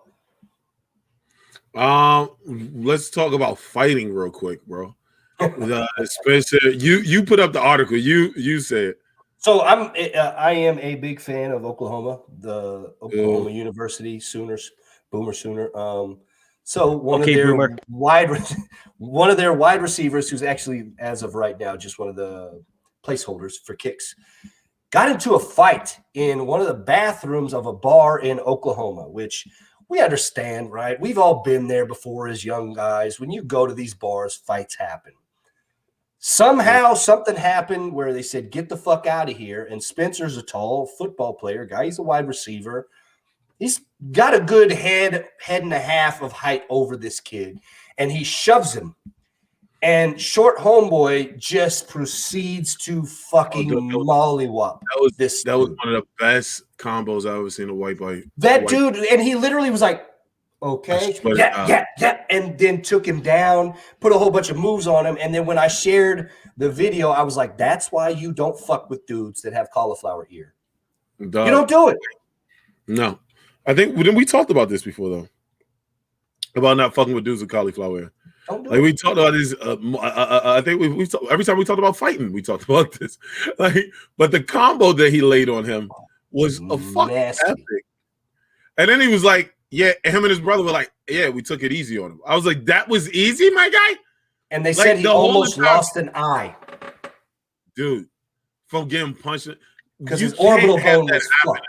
Let's talk about fighting real quick, bro. Spencer, you put up the article. You said. So I am a big fan of Oklahoma, the Oklahoma University Sooners, Boomer Sooner. So one of their wide receivers, who's actually, as of right now, just one of the placeholders for kicks, got into a fight in one of the bathrooms of a bar in Oklahoma, which we understand, right? We've all been there before as young guys. When you go to these bars, fights happen. Somehow something happened where they said, get the fuck out of here. And Spencer's a tall football player guy. He's a wide receiver. He's got a good head and a half of height over this kid. And he shoves him. And short homeboy just proceeds to fucking mollywop. That was one of the best combos I've ever seen a white boy. That dude, and he literally was like, okay, yeah, and then took him down, put a whole bunch of moves on him. And then when I shared the video, I was like, that's why you don't fuck with dudes that have cauliflower ear. You don't do it. No. I think we talked about this before, though, about not fucking with dudes with cauliflower ear. Like, we talked about this. I think we every time we talked about fighting, we talked about this. Like, but the combo that he laid on him was a fucking epic. And then he was like, "Yeah," him and his brother were like, "Yeah, we took it easy on him." I was like, "That was easy, my guy." And they said he almost lost an eye, dude, from getting punched because his orbital bone was fucked.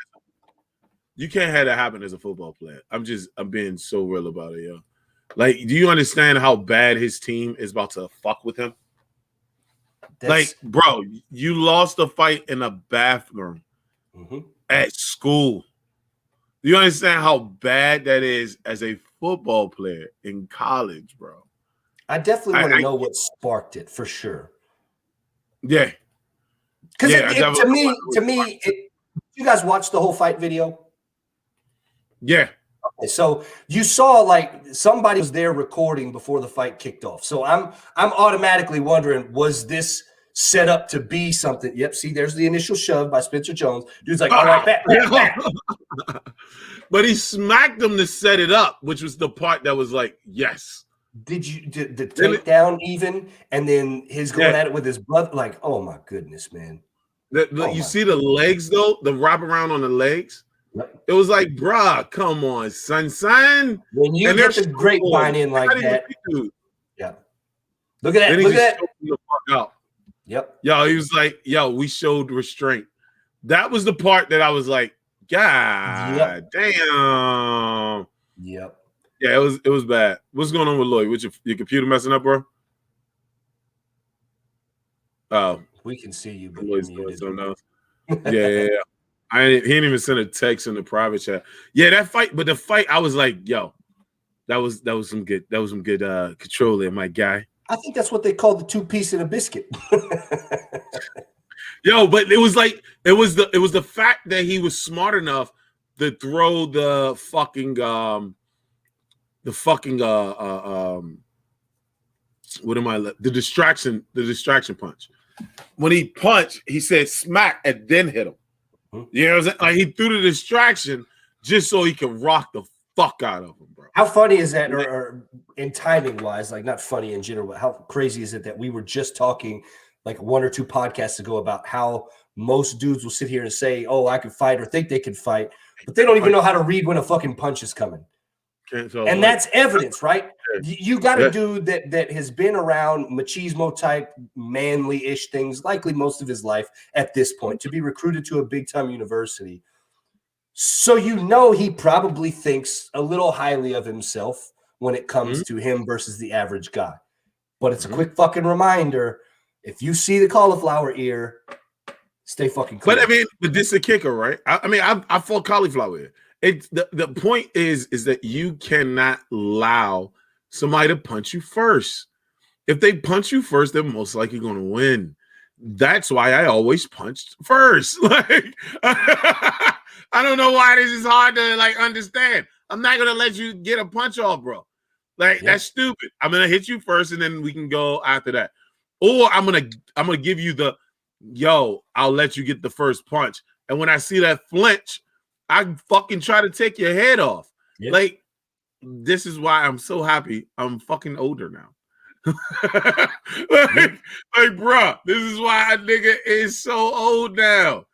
You can't have that happen as a football player. I'm being so real about it, yo. Like, do you understand how bad his team is about to fuck with him? Like, bro, you lost a fight in a bathroom at school. Do you understand how bad that is as a football player in college, bro? I definitely want to know what sparked it for sure. Yeah. Because to me, you guys watched the whole fight video? Yeah. Okay, so you saw like somebody was there recording before the fight kicked off. So I'm automatically wondering, was this set up to be something? Yep. See, there's the initial shove by Spencer Jones. Dude's like, all right, back. But he smacked him to set it up, which was the part that was like, yes. Did the takedown even? And then his going at it with his brother? Like, oh my goodness, man. You see the legs though, the wrap around on the legs. It was like, bruh, come on, son. When you get the grapevine in like that, yeah. Look at that. Look at that. The fuck out. Yep. Yo, he was like, yo, we showed restraint. That was the part that I was like, God damn. Yep. Yeah, it was bad. What's going on with Lloyd? With your computer messing up, bro? Oh, we can see you, but Lloyd's doing something else. Yeah. He didn't even send a text in the private chat. Yeah, that fight, but the fight, I was like, yo, that was some good control there, my guy. I think that's what they call the 2-piece in a biscuit. Yo, but it was the fact that he was smart enough to throw the distraction punch. When he punched, he said smack and then hit him. You know what I'm saying? Like, he threw the distraction just so he could rock the fuck out of him, bro. How funny is that, or in timing wise, like not funny in general, but how crazy is it that we were just talking like 1 or 2 podcasts ago about how most dudes will sit here and say, oh, I could fight or think they can fight, but they don't even know how to read when a fucking punch is coming. And that's evidence, right? You got a dude that has been around machismo type, manly-ish things, likely most of his life at this point, to be recruited to a big-time university. So he probably thinks a little highly of himself when it comes to him versus the average guy. But it's a quick fucking reminder, if you see the cauliflower ear, stay fucking clear. But this is a kicker, right? I fought cauliflower ear. The point is that you cannot allow somebody to punch you first. If they punch you first, they're most likely going to win. That's why I always punched first. Like, I don't know why this is hard to like understand. I'm not gonna let you get a punch off, bro. Like that's stupid. I'm gonna hit you first, and then we can go after that. Or I'm gonna give you the I'll let you get the first punch. And when I see that flinch, I fucking try to take your head off. Yep. Like, this is why I'm so happy I'm fucking older now. like, bro, this is why a nigga is so old now.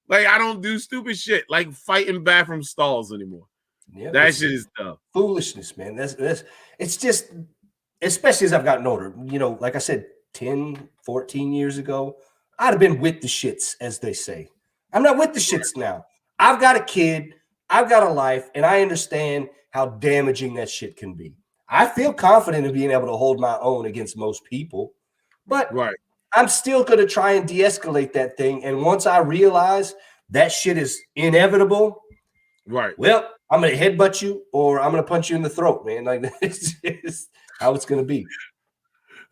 Like, I don't do stupid shit like fighting bathroom stalls anymore. Yeah, that shit is dumb. Foolishness, man. That's it's just, especially as I've gotten older, you know, like I said, 10, 14 years ago, I'd have been with the shits, as they say. I'm not with the shits now. I've got a kid, I've got a life, and I understand how damaging that shit can be. I feel confident in being able to hold my own against most people, but I'm still going to try and de-escalate that thing. And once I realize that shit is inevitable, well, I'm going to headbutt you or I'm going to punch you in the throat, man. Like, that's just how it's going to be.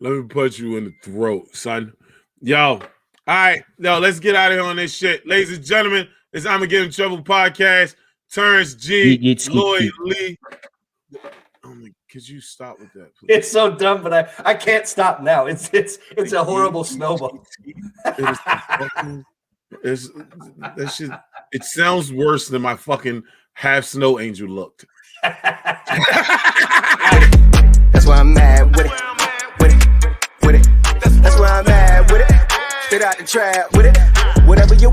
Let me punch you in the throat, son. Yo. All right, let's get out of here on this shit. Ladies and gentlemen, it's I'ma Get in Trouble podcast. Terrance G, Lloyd Lee. Oh my, could you stop with that, please? It's so dumb, but I can't stop now. It's a horrible snowball. That shit, it sounds worse than my fucking half snow angel looked. That's why I'm mad with it. With it. That's why I'm mad with it. Straight out the trap with it. Whatever you